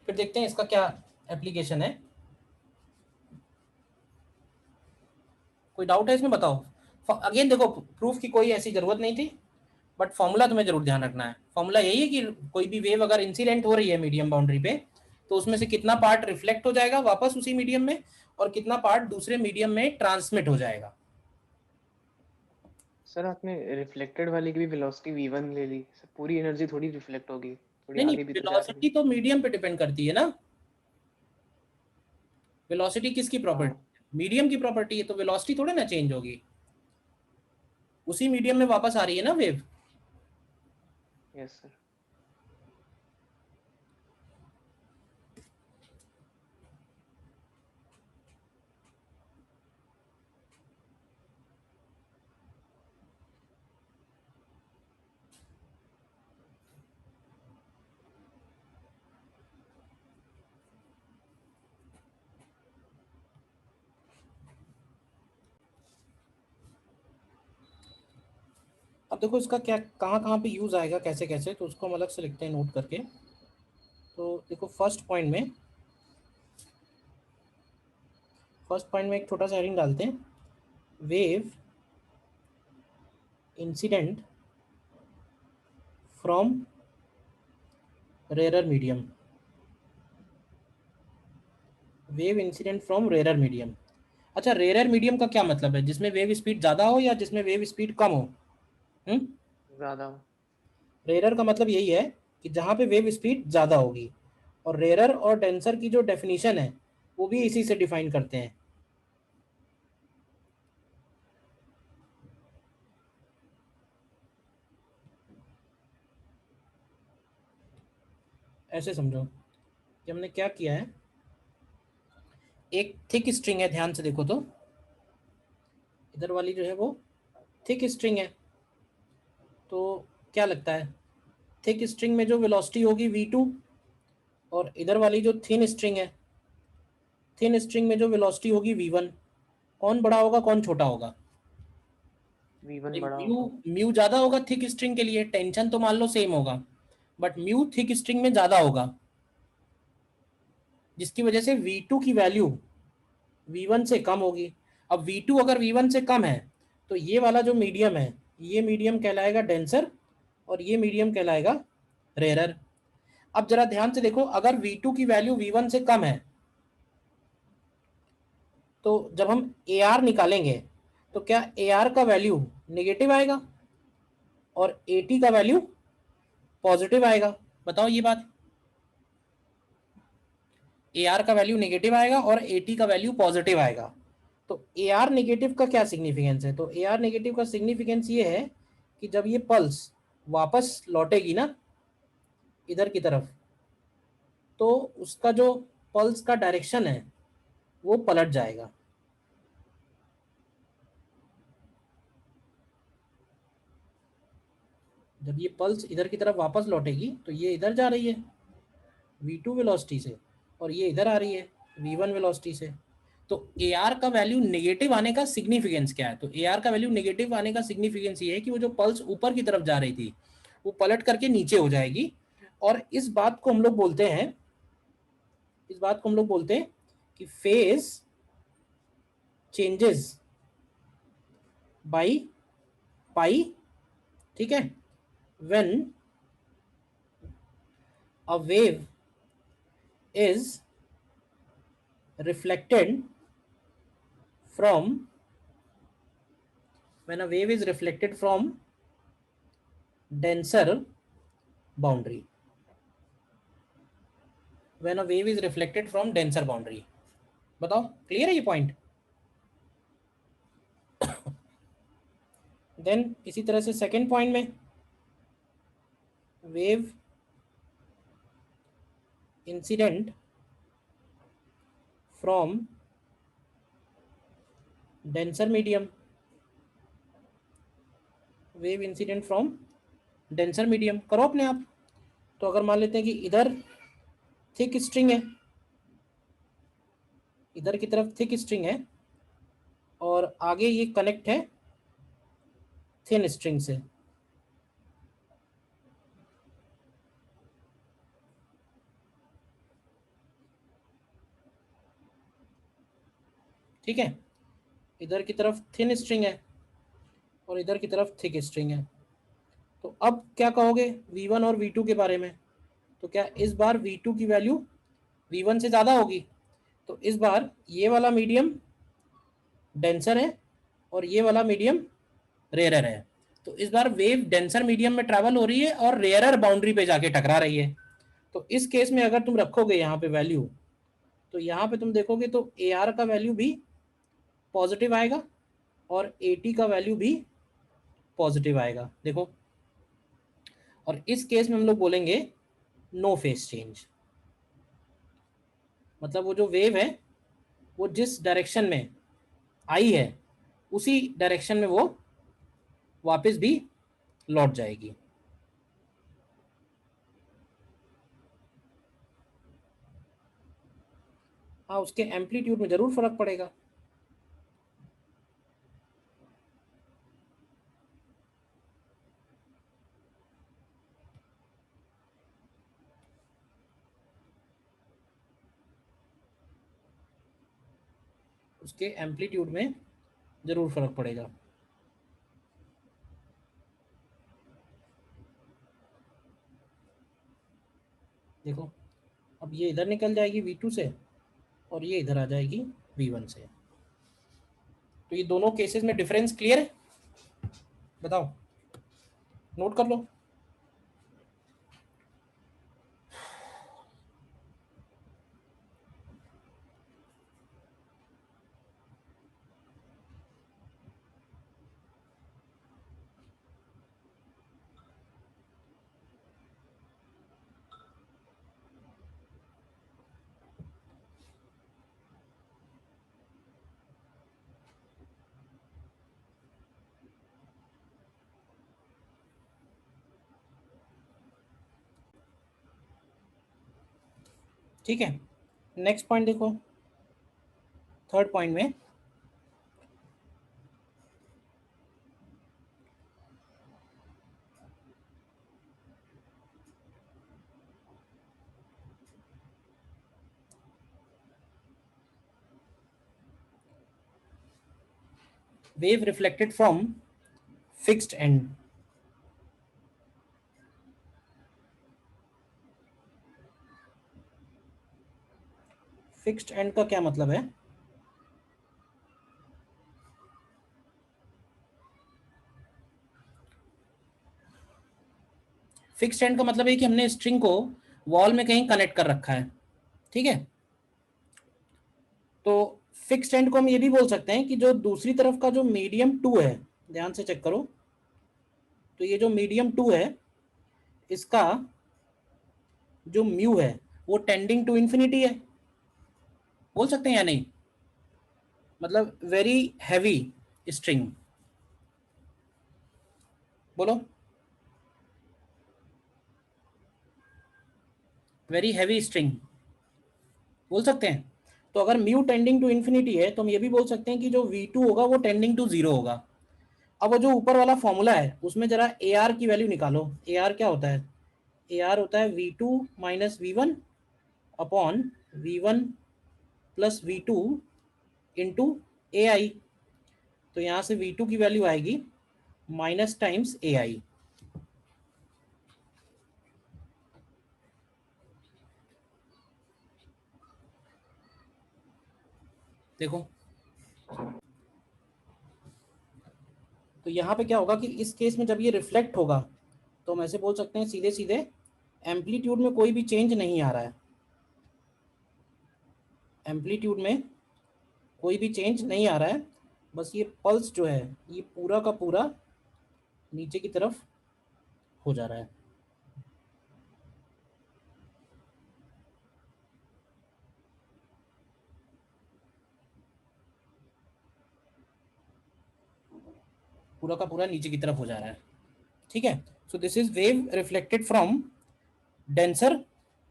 फिर देखते हैं इसका क्या एप्लीकेशन है। कोई डाउट है इसमें, बताओ। अगेन देखो, प्रूफ की कोई ऐसी जरूरत नहीं थी, बट फॉर्मूला तुम्हें जरूर ध्यान रखना है। फॉर्मूला यही है कि कोई भी वेव अगर इंसिडेंट हो रही है मीडियम बाउंड्री पे, तो उसमें से कितना पार्ट रिफ्लेक्ट हो जाएगा वापस उसी मीडियम में, और कितना पार्ट दूसरे मीडियम में ट्रांसमिट हो जाएगा। सर आपने रिफ्लेक्टेड वाली की भी वेलोसिटी v1 ले ली, सर पूरी एनर्जी थोड़ी रिफ्लेक्ट होगी, थोड़ी नहीं नहीं, आगे भी तो जा रही है। वेलोसिटी तो मीडियम पे डिपेंड करती है ना। वेलोसिटी किसकी हाँ। प्रॉपर्टी, मीडियम की प्रॉपर्टी है, तो वेलोसिटी थोड़ी ना चेंज होगी, उसी मीडियम में वापस आ रही है ना वेव। Yes sir. अब देखो इसका क्या कहाँ कहाँ पे यूज आएगा, कैसे कैसे, तो उसको हम अलग से लिखते हैं नोट करके। तो देखो फर्स्ट पॉइंट में एक छोटा सा हेडिंग डालते हैं, wave incident from rarer medium, wave incident from rarer medium. अच्छा, रेरर मीडियम का क्या मतलब है, जिसमें वेव स्पीड ज़्यादा हो या जिसमें वेव स्पीड कम हो? हम्म, ज्यादा। रेरर का मतलब यही है कि जहाँ पे वेव स्पीड ज़्यादा होगी, और रेरर और डेंसर की जो डेफिनेशन है वो भी इसी से डिफाइन करते हैं। ऐसे समझो कि हमने क्या किया है, एक थिक स्ट्रिंग है, ध्यान से देखो तो इधर वाली जो है वो थिक स्ट्रिंग है। तो क्या लगता है, थिक स्ट्रिंग में जो वेलोसिटी होगी V2, और इधर वाली जो थिन स्ट्रिंग है, थिन स्ट्रिंग में जो वेलोसिटी होगी V1, कौन बड़ा होगा कौन छोटा होगा? v1 बड़ा म्यू होगा। म्यू ज्यादा होगा थिक स्ट्रिंग के लिए, टेंशन तो मान लो सेम होगा, बट म्यू थिक स्ट्रिंग में ज्यादा होगा, जिसकी वजह से V2 की वैल्यू V1 से कम होगी। अब V2 अगर V1 से कम है, तो ये वाला जो मीडियम है, ये मीडियम कहलाएगा डेंसर, और ये मीडियम कहलाएगा रेरर। अब जरा ध्यान से देखो, अगर V2 की वैल्यू V1 से कम है, तो जब हम AR निकालेंगे, तो क्या AR का वैल्यू नेगेटिव आएगा और AT का वैल्यू पॉजिटिव आएगा? बताओ ये बात। AR का वैल्यू नेगेटिव आएगा और AT का वैल्यू पॉजिटिव आएगा। तो AR नेगेटिव का क्या सिग्निफिकेंस है, तो AR नेगेटिव का सिग्निफिकेंस ये है कि जब ये पल्स वापस लौटेगी ना इधर की तरफ, तो उसका जो पल्स का डायरेक्शन है वो पलट जाएगा। जब ये पल्स इधर की तरफ वापस लौटेगी, तो ये इधर जा रही है V2 वेलोसिटी से, और ये इधर आ रही है V1 वेलोसिटी से। तो AR का वैल्यू नेगेटिव आने का सिग्निफिकेंस क्या है, तो AR का वैल्यू नेगेटिव आने का सिग्निफिकेंस ये है कि वो जो पल्स ऊपर की तरफ जा रही थी वो पलट करके नीचे हो जाएगी। और इस बात को हम लोग बोलते हैं कि फेज चेंजेस बाई पाई, ठीक है, when a wave is reflected from when a wave is reflected from denser boundary, when a wave is reflected from denser boundary। बताओ क्लियर है ये पॉइंट? देन इसी तरह से सेकेंड पॉइंट में wave incident from denser medium, wave incident from denser medium करो अपने आप। तो अगर मान लेते हैं कि इधर थिक स्ट्रिंग है, इधर की तरफ थिक स्ट्रिंग है और आगे ये कनेक्ट है थिन स्ट्रिंग से, ठीक है। इधर की तरफ थिन स्ट्रिंग है और इधर की तरफ थिक स्ट्रिंग है। तो अब क्या कहोगे V1 और V2 के बारे में? तो क्या इस बार V2 की वैल्यू V1 से ज़्यादा होगी? तो इस बार ये वाला मीडियम डेंसर है और ये वाला मीडियम रेयरर है। तो इस बार वेव डेंसर मीडियम में ट्रैवल हो रही है और रेयरर बाउंड्री पे जाके टकरा रही है। तो इस केस में अगर तुम रखोगे यहाँ पे वैल्यू, तो यहाँ पे तुम देखोगे तो AR का वैल्यू भी पॉजिटिव आएगा और AT का वैल्यू भी पॉजिटिव आएगा, देखो। और इस केस में हम लोग बोलेंगे नो फेस चेंज, मतलब वो जो वेव है वो जिस डायरेक्शन में आई है उसी डायरेक्शन में वो वापस भी लौट जाएगी। हाँ, उसके एम्पलीट्यूड में जरूर फर्क पड़ेगा। उसके एम्पलीट्यूड में जरूर फर्क पड़ेगा। देखो अब ये इधर निकल जाएगी V2 से और ये इधर आ जाएगी V1 से। तो ये दोनों केसेस में डिफरेंस क्लियर है? बताओ, नोट कर लो। ठीक है, नेक्स्ट पॉइंट देखो, थर्ड पॉइंट में wave reflected from fixed end. Fixed and का क्या मतलब है? फिक्स्ड एंड का मतलब है कि हमने स्ट्रिंग को वॉल में कहीं कनेक्ट कर रखा है, ठीक है। तो फिक्स्ड एंड को हम ये भी बोल सकते हैं कि जो दूसरी तरफ का जो मीडियम 2 है, ध्यान से चेक करो, तो ये जो मीडियम 2 है इसका जो म्यू है वो टेंडिंग टू इंफिनिटी है, बोल सकते हैं या नहीं? मतलब वेरी हैवी स्ट्रिंग, बोलो, वेरी हैवी स्ट्रिंग बोल सकते हैं। तो अगर म्यू टेंडिंग टू इन्फिनिटी है तो हम ये भी बोल सकते हैं कि जो V2 होगा वो टेंडिंग टू 0 होगा। अब वो जो ऊपर वाला फॉर्मूला है उसमें जरा AR की वैल्यू निकालो। AR क्या होता है? AR होता है V2 minus V1 upon V1 plus V2 into AI। तो यहाँ से V2 की वैल्यू आएगी माइनस टाइम्स AI। देखो तो यहाँ पे क्या होगा कि इस केस में जब ये रिफ्लेक्ट होगा तो हम ऐसे बोल सकते हैं सीधे सीधे एम्पलीट्यूड में कोई भी चेंज नहीं आ रहा है, एम्पलीट्यूड में कोई भी चेंज नहीं आ रहा है। बस ये पल्स जो है ये पूरा का पूरा नीचे की तरफ हो जा रहा है। पूरा का पूरा नीचे की तरफ हो जा रहा है, ठीक है। So this is wave reflected from denser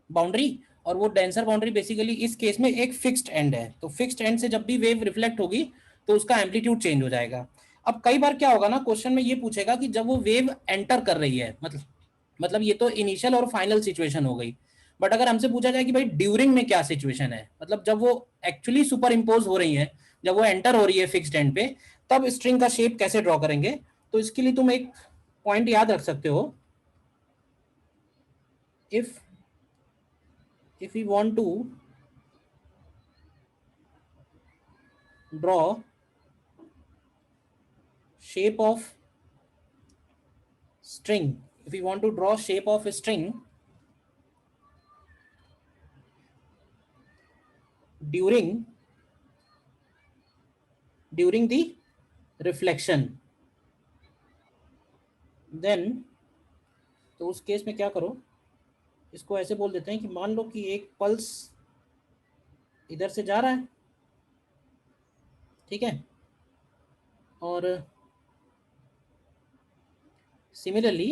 boundary, और वो डेंसर बाउंड्री बेसिकली इस केस में एक फिक्स्ड एंड है, तो फिक्स्ड एंड से जब भी वेव रिफ्लेक्ट होगी तो उसका एम्पलीट्यूड चेंज हो जाएगा। अब कई बार क्या होगा ना, क्वेश्चन में ये पूछेगा कि जब वो वेव एंटर कर रही है, मतलब ये तो इनिशियल और फाइनल सिचुएशन हो गई, बट अगर हमसे पूछा जाए कि भाई ड्यूरिंग में क्या सिचुएशन है, मतलब जब वो एक्चुअली सुपर इम्पोज हो रही है, जब वो एंटर हो रही है फिक्स्ड एंड पे, तब स्ट्रिंग का शेप कैसे ड्रॉ करेंगे। तो इसके लिए तुम एक पॉइंट याद रख सकते हो, if we want to draw shape of string, if we want to draw shape of a string during the reflection, then तो उस केस में क्या करो, इसको ऐसे बोल देते हैं कि मान लो कि एक पल्स इधर से जा रहा है, ठीक है, और सिमिलरली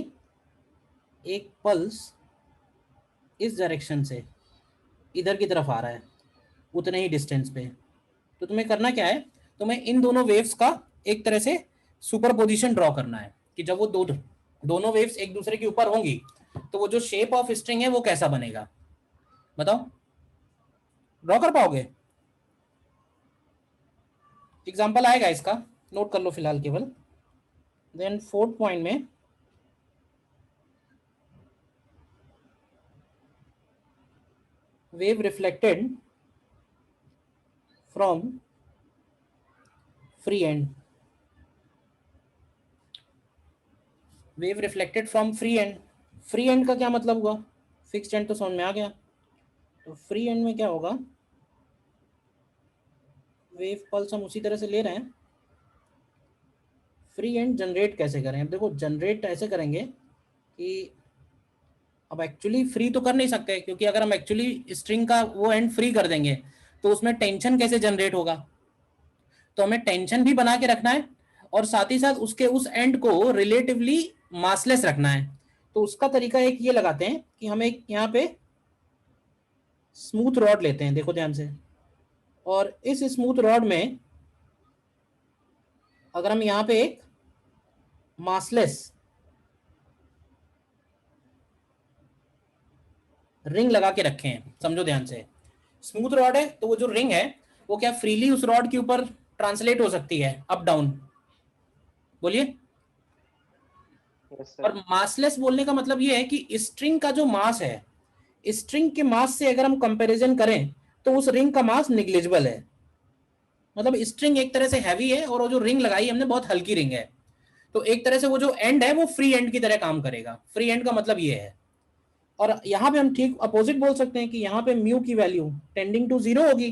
एक पल्स इस डायरेक्शन से इधर की तरफ आ रहा है उतने ही डिस्टेंस पे। तो तुम्हें करना क्या है, तुम्हें इन दोनों वेव्स का एक तरह से सुपरपोजिशन ड्रॉ करना है, कि जब वो दोनों वेव्स एक दूसरे के ऊपर होंगी तो वो जो शेप ऑफ स्ट्रिंग है वो कैसा बनेगा, बताओ, ड्रॉ कर पाओगे। एग्जांपल आएगा इसका, नोट कर लो फिलहाल केवल। देन फोर्थ पॉइंट में wave reflected from free and, wave reflected from free and, free and का क्या मतलब हुआ, फिक्स्ड एंड तो समझ में आ गया। तो फ्री एंड में क्या होगा, वेव पल्स हम उसी तरह से ले रहे हैं। फ्री एंड जनरेट कैसे करें, अब देखो जनरेट ऐसे करेंगे कि अब एक्चुअली फ्री तो कर नहीं सकते, क्योंकि अगर हम एक्चुअली स्ट्रिंग का वो एंड फ्री कर देंगे तो उसमें टेंशन कैसे जनरेट होगा। तो हमें टेंशन भी बना के रखना है और साथ ही साथ उसके उस एंड को रिलेटिवली मासलेस रखना है। तो उसका तरीका एक ये लगाते हैं कि हम एक यहाँ पे स्मूथ रॉड लेते हैं, देखो ध्यान से, और इस स्मूथ रॉड में अगर हम यहाँ पे एक मासलेस रिंग लगा के रखे हैं, समझो ध्यान से, स्मूथ रॉड है तो वो जो रिंग है वो क्या फ्रीली उस रॉड के ऊपर ट्रांसलेट हो सकती है अप डाउन, बोलिए। यस और सर। मासलेस बोलने का मतलब ये है कि स्ट्रिंग का जो मास है, स्ट्रिंग के मास से अगर हम कंपैरिजन करें तो उस रिंग का मास निग्लिजिबल है, मतलब स्ट्रिंग एक तरह से हैवी है और वो जो रिंग लगाई हमने बहुत हल्की रिंग है। तो एक तरह से वो जो एंड है वो फ्री एंड की तरह काम करेगा, फ्री एंड का मतलब ये है। और यहाँ पे हम ठीक अपोजिट बोल सकते हैं कि यहाँ पे म्यू की वैल्यू टेंडिंग टू जीरो होगी,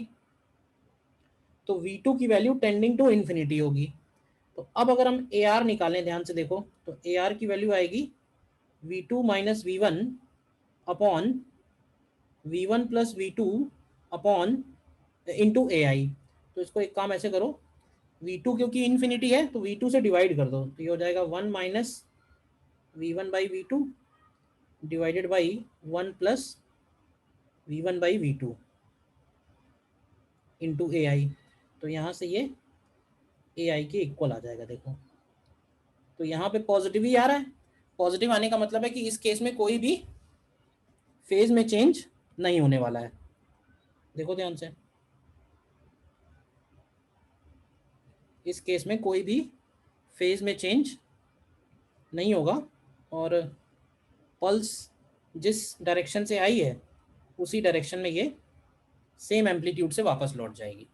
तो V2 की वैल्यू टेंडिंग टू इन्फिनिटी होगी। तो अब अगर हम ए आर निकालें, ध्यान से देखो, तो ए आर की वैल्यू आएगी V2 minus V1 upon V1 plus V2 upon into A I. तो इसको एक काम ऐसे करो, V2 क्योंकि इन्फिनिटी है तो V2 से डिवाइड कर दो, तो ये हो जाएगा 1 minus V1 by V2 divided by 1 plus V1 by V2 into A I. तो यहाँ से ये ए आई के इक्वल आ जाएगा, देखो। तो यहाँ पे पॉजिटिव ही आ रहा है, पॉजिटिव आने का मतलब है कि इस केस में कोई भी फेज में चेंज नहीं होने वाला है, देखो ध्यान से, इस केस में कोई भी फेज में चेंज नहीं होगा और पल्स जिस डायरेक्शन से आई है उसी डायरेक्शन में ये सेम एम्पलीट्यूड से वापस लौट जाएगी।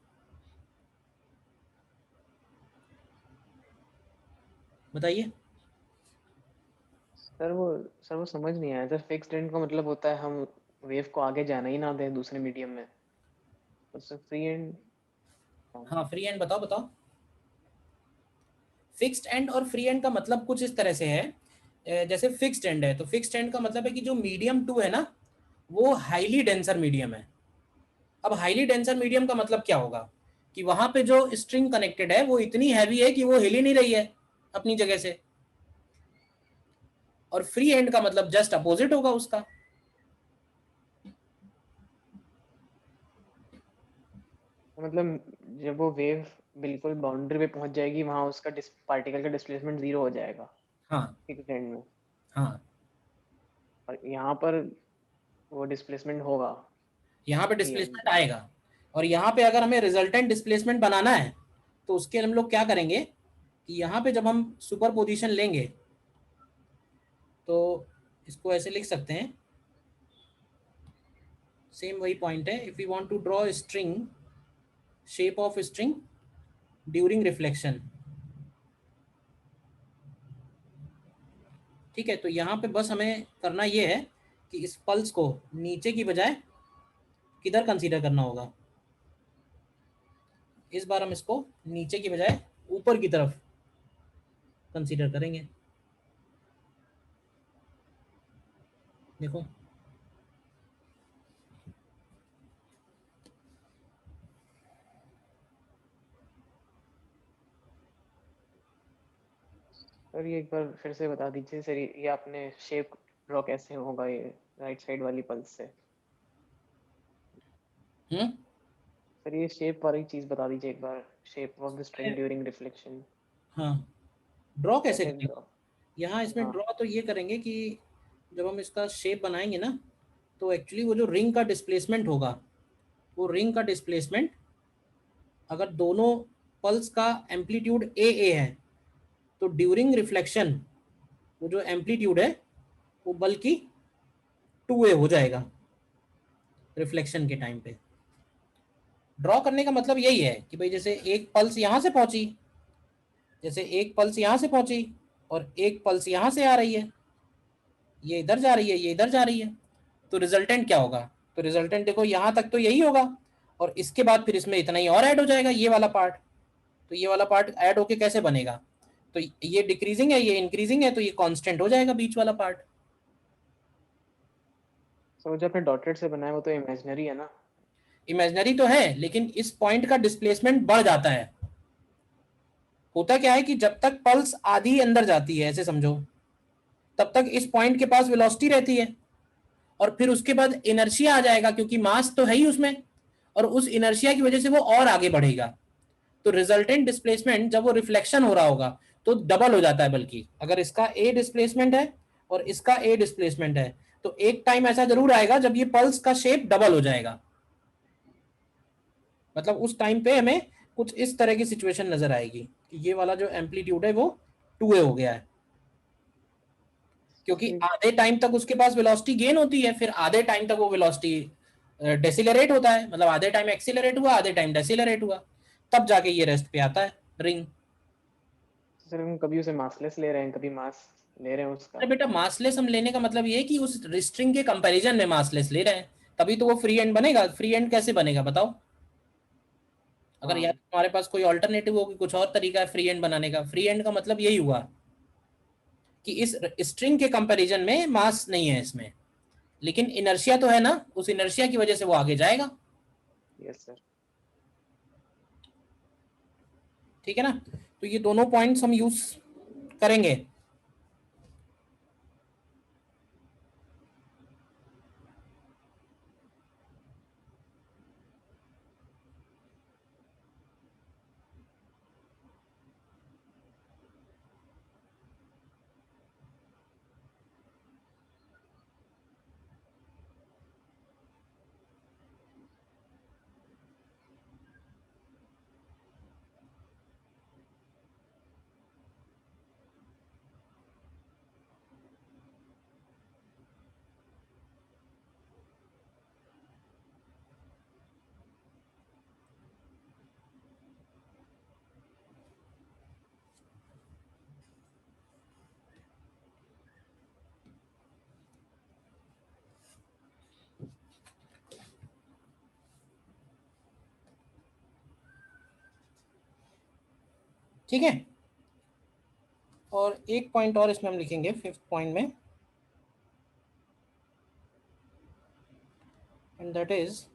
बताइए। सर वो समझ नहीं आया सर। फिक्स्ड एंड का मतलब होता है हम वेव को आगे जाना ही ना दें दूसरे मीडियम में। तो सर फ्री एंड। हाँ फ्री एंड बताओ बताओ। फिक्स्ड एंड और फ्री एंड का मतलब कुछ इस तरह से है, जैसे फिक्स्ड एंड है तो फिक्स्ड एंड का मतलब है कि जो मीडियम टू है ना वो हाईली डेंसर मीडियम है। अब हाईली डेंसर मीडियम का मतलब क्या होगा कि वहां पे जो स्ट्रिंग कनेक्टेड है वो इतनी हैवी है कि वो हिल ही नहीं रही है अपनी जगह से। और फ्री एंड का मतलब जस्ट अपोजिट होगा उसका। मतलब जब वो वेव बिल्कुल बाउंड्री पे पहुंच जाएगी वहां उसका पार्टिकल का डिस्प्लेसमेंट जीरो हो जाएगा हाँ फिक्स्ड एंड में, हाँ, और यहाँ पर वो डिस्प्लेसमेंट होगा यहाँ पे फ्री एंड डिस्प्लेसमेंट में। आएगा। और यहाँ पे अगर हमें रिजल्टेंट डिस्प्लेसमेंट बनाना है तो उसके हम लोग क्या करेंगे कि यहाँ पे जब हम सुपर पोजिशन लेंगे तो इसको ऐसे लिख सकते हैं, सेम वही पॉइंट है, if you want to draw string, shape of string during reflection. ठीक है, तो यहाँ पे बस हमें करना ये है कि इस पल्स को नीचे की बजाय किधर कंसीडर करना होगा। इस बार हम इसको नीचे की बजाय ऊपर की तरफ कंसीडर करेंगे। देखो सर ये एक बार फिर से बता दीजिए सर, ये आपने शेप ड्रॉ कैसे होगा ये राइट साइड वाली पल्स से? हम्म। सर ये शेप वाली चीज बता दीजिए एक बार, shape of the string during reflection हाँ, ड्रॉ कैसे कैसे करेंगे? ड्रॉ? यहाँ इसमें हाँ, ड्रॉ तो ये करेंगे कि जब हम इसका शेप बनाएंगे ना तो एक्चुअली वो जो रिंग का डिस्प्लेसमेंट होगा, वो रिंग का डिस्प्लेसमेंट अगर दोनों पल्स का एम्पलीट्यूड ए है तो ड्यूरिंग रिफ्लेक्शन वो जो एम्पलीट्यूड है वो बल्कि 2a हो जाएगा रिफ्लेक्शन के टाइम पे। ड्रॉ करने का मतलब यही है कि भाई जैसे एक पल्स यहाँ से पहुंची, जैसे एक पल्स यहाँ से पहुंची और एक पल्स यहाँ से आ रही है, ये इधर जा रही है, ये इधर जा रही है, तो रिजल्टेंट क्या होगा? तो रिजल्टेंट देखो यहाँ तक तो यही होगा और इसके बाद फिर इसमें इतना ही और ऐड हो जाएगा ये वाला पार्ट। तो ये वाला पार्ट ऐड होके कैसे बनेगा? तो ये डिक्रीजिंग है, ये इंक्रीजिंग है, तो ये कांस्टेंट हो जाएगा बीच वाला पार्ट। सर जो आपने डॉटेड से बनाया वो तो इमेजिनरी है ना? इमेजनरी तो है लेकिन इस पॉइंट का डिस्प्लेसमेंट बढ़ जाता है। होता क्या है कि जब तक पल्स आधी अंदर जाती है ऐसे समझो, तब तक इस पॉइंट के पास वेलोसिटी रहती है और फिर उसके बाद इनर्शिया आ जाएगा क्योंकि मास तो है ही उसमें, और उस इनर्शिया की वजह से वो और आगे बढ़ेगा। तो रिजल्टेंट डिस्प्लेसमेंट जब वो रिफ्लेक्शन हो रहा होगा तो डबल हो जाता है। बल्कि अगर इसका ए डिस्प्लेसमेंट है और इसका ए डिस्प्लेसमेंट है तो एक टाइम ऐसा जरूर आएगा जब ये पल्स का शेप डबल हो जाएगा। मतलब उस टाइम पे हमें कुछ इस तरह की सिचुएशन नजर आएगी कि ये वाला जो एम्पलीट्यूड है वो 2a हो गया है, क्योंकि ठीक। आधे टाइम तक उसके पास वेलोसिटी गेन होती है, फिर आधे टाइम तक वो वेलोसिटी डेसिलरेट होता है, मतलब आधे टाइम एक्सीलरेट हुआ आधे टाइम डेसिलरेट हुआ, तब जाके ये रेस्ट पे आता है रिंग। सर हम कभी उसे मासलेस ले रहे हैं, कभी मास ले रहे हैं अरे उसका। बेटा, मासलेस हम लेने का मतलब ये है कि उस स्ट्रिंग के कंपैरिजन में मासलेस ले रहे हैं, तभी तो वो फ्री एंड बनेगा। फ्री एंड कैसे बनेगा बताओ? अगर यार हाँ, तुम्हारे पास कोई ऑल्टरनेटिव हो कि कुछ और तरीका है फ्री एंड बनाने का, फ्री एंड का मतलब यही हुआ कि इस स्ट्रिंग के कंपैरिजन में मास नहीं है इसमें, लेकिन इनर्शिया तो है ना, उस इनर्शिया की वजह से वो आगे जाएगा। Yes sir. ठीक है ना? तो ये दोनों पॉइंट्स हम यूज करेंगे। ठीक है, और एक पॉइंट और इसमें हम लिखेंगे 5th पॉइंट में, and that is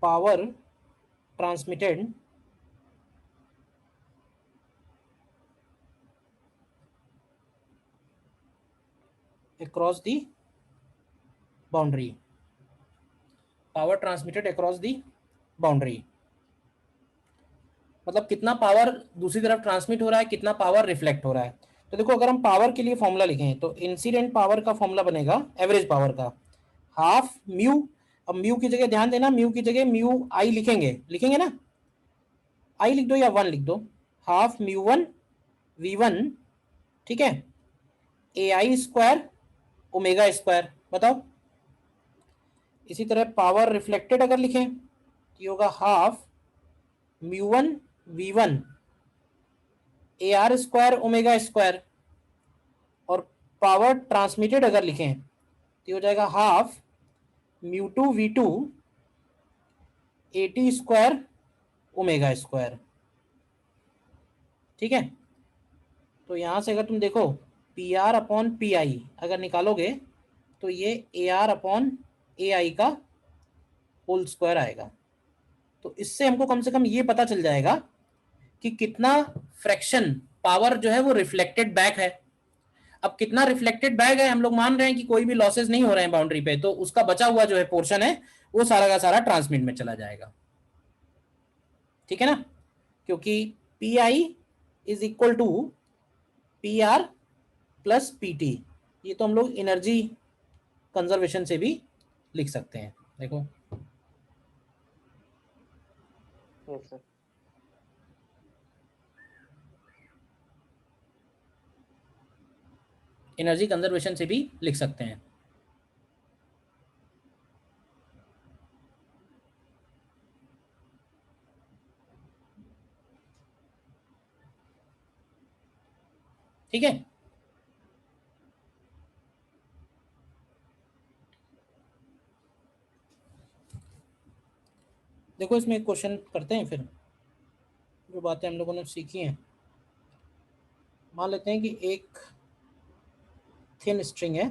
power transmitted across the boundary, power transmitted across the boundary, मतलब कितना पावर दूसरी तरफ ट्रांसमिट हो रहा है, कितना पावर रिफ्लेक्ट हो रहा है। तो देखो अगर हम पावर के लिए फॉर्मूला लिखें तो इंसिडेंट पावर का फॉर्मूला बनेगा एवरेज पावर का हाफ म्यू। अब म्यू की जगह ध्यान देना, म्यू की जगह म्यू आई लिखेंगे, लिखेंगे ना, आई लिख दो या वन लिख दो, half mu one V one, ठीक है, A I square omega square. बताओ इसी तरह पावर रिफ्लेक्टेड अगर लिखें तो ये होगा half mu one V one A R square omega square, और पावर ट्रांसमिटेड अगर लिखें तो ये हो जाएगा half mu two V two A T square omega square. ठीक है, तो यहां से अगर तुम देखो P R upon P I अगर निकालोगे तो ये ए आर अपॉन ए आई का होल स्क्वायर आएगा। तो इससे हमको कम से कम ये पता चल जाएगा कि कितना फ्रैक्शन पावर जो है वो रिफ्लेक्टेड बैक है। अब कितना रिफ्लेक्टेड बैक है, हम लोग मान रहे हैं कि कोई भी लॉसेस नहीं हो रहे हैं बाउंड्री पे, तो उसका बचा हुआ जो है पोर्शन है वो सारा का सारा ट्रांसमिट में चला जाएगा। ठीक है ना, क्योंकि P I is equal to P R plus P T, ये तो हम लोग एनर्जी कंजर्वेशन से भी लिख सकते हैं। देखो यस सर। एनर्जी कंजर्वेशन से भी लिख सकते हैं। ठीक है, देखो इसमें एक क्वेश्चन करते हैं फिर, जो बातें हम लोगों ने सीखी हैं। मान लेते हैं कि एक थिन स्ट्रिंग है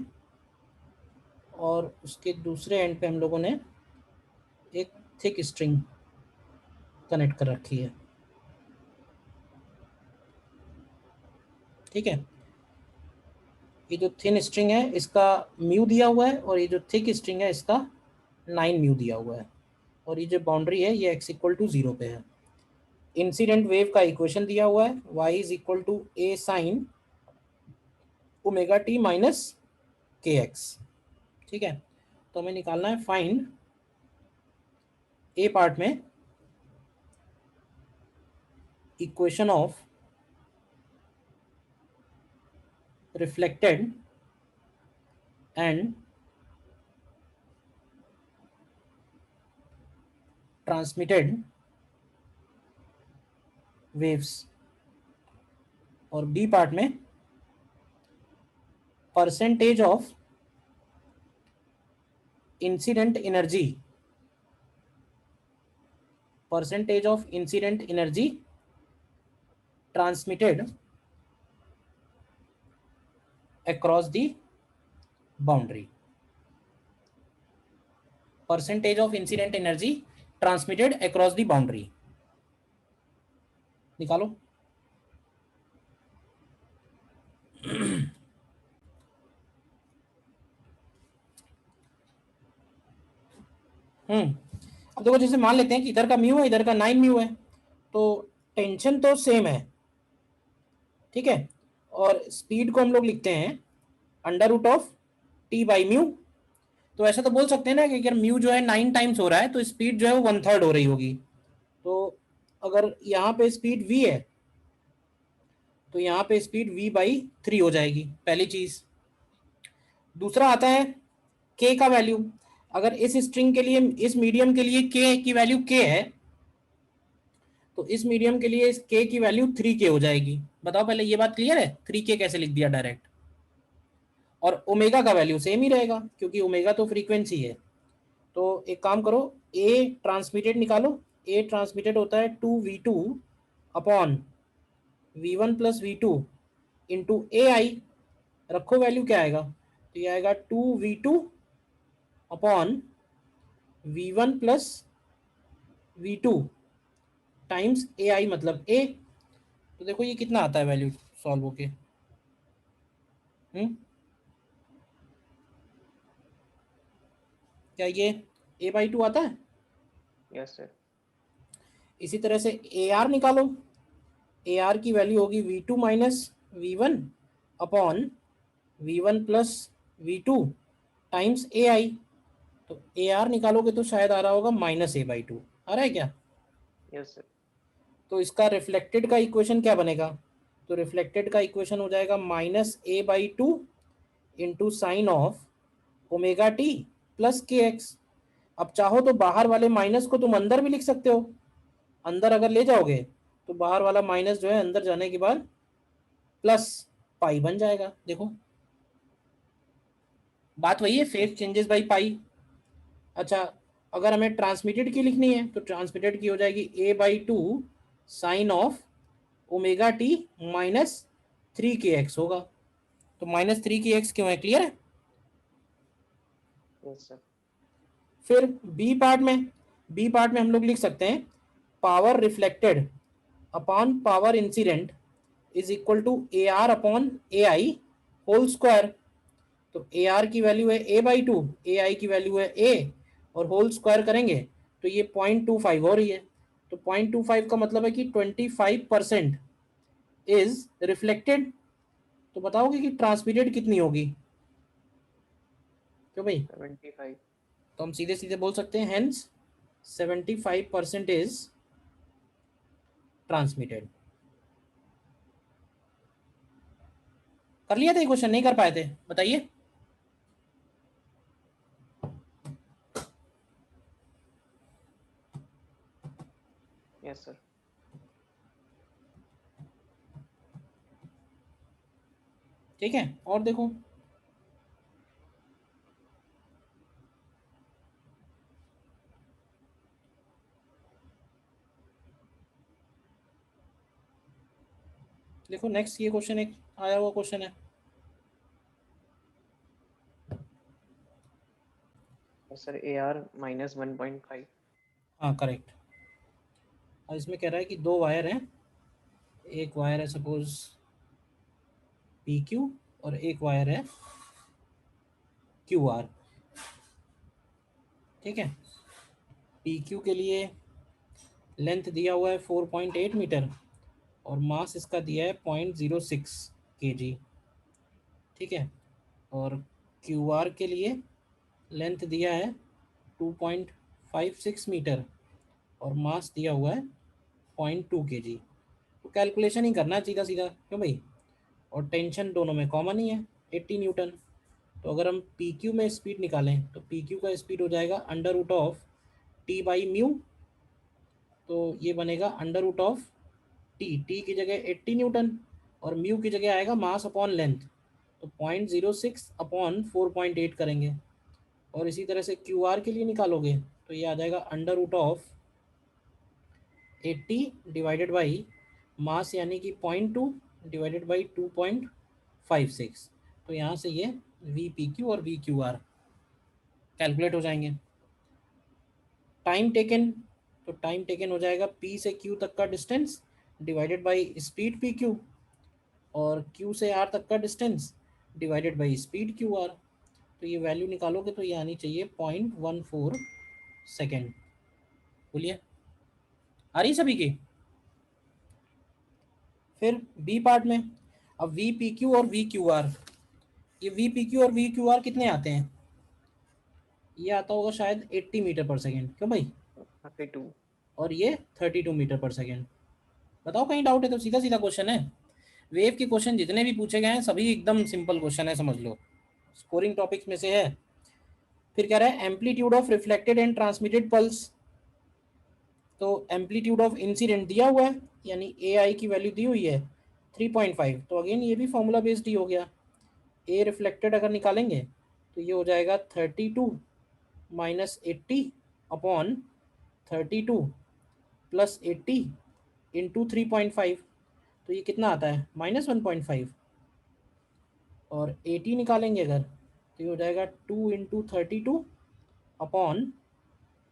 और उसके दूसरे एंड पे हम लोगों ने एक थिक स्ट्रिंग कनेक्ट कर रखी है। ठीक है, ये जो थिन स्ट्रिंग है इसका म्यू दिया हुआ है और ये जो थिक स्ट्रिंग है इसका 9 म्यू दिया हुआ है, और ये जो बाउंड्री है ये x इक्वल टू 0 पे है। इंसिडेंट वेव का इक्वेशन दिया हुआ है y is equal to A sine omega T minus K X. ठीक है, तो हमें निकालना है फाइंड ए पार्ट में equation of reflected and transmitted waves, और बी पार्ट में percentage of incident energy, percentage of incident energy transmitted across the boundary, percentage of incident energy transmitted across the boundary। निकालो। अब देखो जैसे मान लेते हैं कि इधर का म्यू है इधर का 9 म्यू है, तो टेंशन तो सेम है। ठीक है, और स्पीड को हम लोग लिखते हैं under root of T by mu. तो ऐसा तो बोल सकते हैं ना कि अगर म्यू जो है 9 टाइम्स हो रहा है तो स्पीड जो है वो 1/3 हो रही होगी। तो अगर यहाँ पे स्पीड v है तो यहाँ पे स्पीड v बाई 3 हो जाएगी, पहली चीज। दूसरा आता है k का वैल्यू। अगर इस स्ट्रिंग के लिए, इस मीडियम के लिए k की वैल्यू k है, तो इस मीडियम के लिए इस k की वैल्यू 3k हो जाएगी। बताओ पहले ये बात क्लियर है, 3k कैसे लिख दिया डायरेक्ट। और ओमेगा का वैल्यू सेम ही रहेगा क्योंकि ओमेगा तो फ्रीक्वेंसी है। तो एक काम करो, ए ट्रांसमिटेड निकालो। ए ट्रांसमिटेड होता है 2v2 upon V1 plus V2 into AI, रखो वैल्यू क्या आएगा, तो ये आएगा 2V2 upon V1 plus V2 times AI मतलब A। तो देखो ये कितना आता है वैल्यू सॉल्व होके, क्या ये A/2 आता है। Yes sir. इसी तरह से AR निकालो, AR की वैल्यू होगी V2 minus V1 upon V1 plus V2 times AI। तो AR निकालोगे तो शायद आ रहा होगा -A/2, आ रहा है क्या। Yes sir. तो इसका रिफ्लेक्टेड का इक्वेशन क्या बनेगा, तो रिफ्लेक्टेड का इक्वेशन हो जाएगा -A/2 into sine of omega T plus के एक्स। अब चाहो तो बाहर वाले माइनस को तुम अंदर भी लिख सकते हो, अंदर अगर ले जाओगे तो बाहर वाला माइनस जो है अंदर जाने के बाद प्लस पाई बन जाएगा। देखो बात वही है, फेज चेंजेस बाई पाई। अच्छा, अगर हमें ट्रांसमिटेड की लिखनी है तो ट्रांसमिटेड की हो जाएगी A/2 sine of omega T -3 kx होगा। तो -3 kx क्यों है, क्लियर है। Yes sir. फिर बी पार्ट में हम लोग लिख सकते हैं power reflected upon power incident is equal to AR upon AI whole square. तो AR की वैल्यू है A/2, AI की वैल्यू है A, और होल स्क्वायर करेंगे तो ये 0.25 हो रही है। तो 0.25 का मतलब है कि 25% इज रिफ्लेक्टेड। तो बताओगे कि ट्रांसमिटेड कितनी होगी, क्यों भाई। 75। तो हम सीधे सीधे बोल सकते हैं हेंस 75% इज ट्रांसमिटेड। कर लिया था ये क्वेश्चन, नहीं कर पाए थे बताइए। Yes sir. ठीक है, और देखो देखो नेक्स्ट ये क्वेश्चन एक आया हुआ क्वेश्चन है। Sir AR -1.5। हाँ करेक्ट। और इसमें कह रहा है कि दो वायर हैं, एक वायर है सपोज PQ और एक वायर है QR। ठीक है, PQ के लिए लेंथ दिया हुआ है 4.8 मीटर और मास इसका दिया है 0.06 kg। ठीक है, और QR के लिए लेंथ दिया है 2.56 मीटर और मास दिया हुआ है 0.2 kg। तो कैलकुलेशन ही करना है सीधा सीधा, क्यों भाई, और टेंशन दोनों में कॉमन ही है 80 न्यूटन। तो अगर हम PQ में स्पीड निकालें तो PQ का स्पीड हो जाएगा √T/μ। तो ये बनेगा √T की जगह 80 न्यूटन और म्यू की जगह आएगा मास अपॉन लेंथ। तो 0.06 अपॉन 4.8 करेंगे। और इसी तरह से QR के लिए निकालोगे तो ये आ जाएगा √80 डिवाइडेड बाई मास यानी कि 0.2 डिवाइडेड बाई 2.56। तो यहाँ से ये VPQ और VQR कैलकुलेट हो जाएंगे। टाइम टेकन, तो टाइम टेकन हो जाएगा P से Q तक का distance divided by speed PQ, और Q से R तक का distance divided by speed QR। तो ये वैल्यू निकालोगे तो ये आनी चाहिए 0.14 सेकेंड। बोलिए, आ रही सभी की। फिर बी पार्ट में, अब VPQ और VQR, ये VPQ और VQR कितने आते हैं, ये आता होगा शायद 80 मीटर पर सेकेंड, क्यों भाई, 32। और ये 32 मीटर पर सेकेंड। बताओ कहीं डाउट है तो सीधा सीधा क्वेश्चन है। वेव के क्वेश्चन जितने भी पूछे गए हैं सभी एकदम सिंपल क्वेश्चन है, समझ लो, स्कोरिंग टॉपिक्स में से है। फिर कह रहा है amplitude of reflected and transmitted pulse. तो एम्पलीट्यूड ऑफ इंसिडेंट दिया हुआ है यानी AI की वैल्यू दी हुई है 3.5। तो अगेन ये भी फॉर्मूला बेस्ड ही हो गया। A रिफ्लेक्टेड अगर निकालेंगे तो ये हो जाएगा 32 माइनस 80 अपॉन 32 प्लस 80 इंटू 3.5। तो ये कितना आता है -1.5, और 80 निकालेंगे अगर तो ये हो जाएगा 2 × 32 अपॉन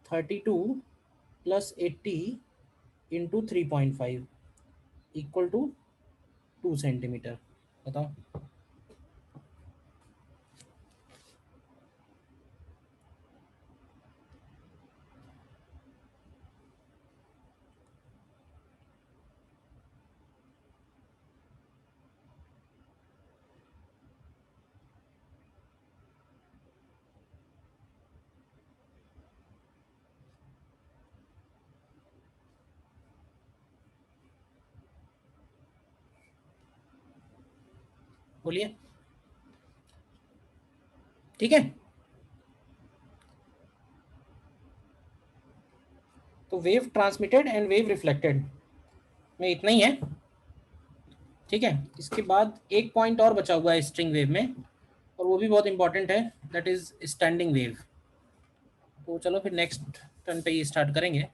32 + 80 × 3.5 इक्वल टू 2 सेंटीमीटर। बताओ। बोलिए। ठीक है, तो wave transmitted and wave reflected में इतना ही है। ठीक है, इसके बाद एक पॉइंट और बचा हुआ है स्ट्रिंग वेव में, और वो भी बहुत इंपॉर्टेंट है, दैट इज स्टैंडिंग वेव। तो चलो फिर नेक्स्ट टर्न पे ये स्टार्ट करेंगे।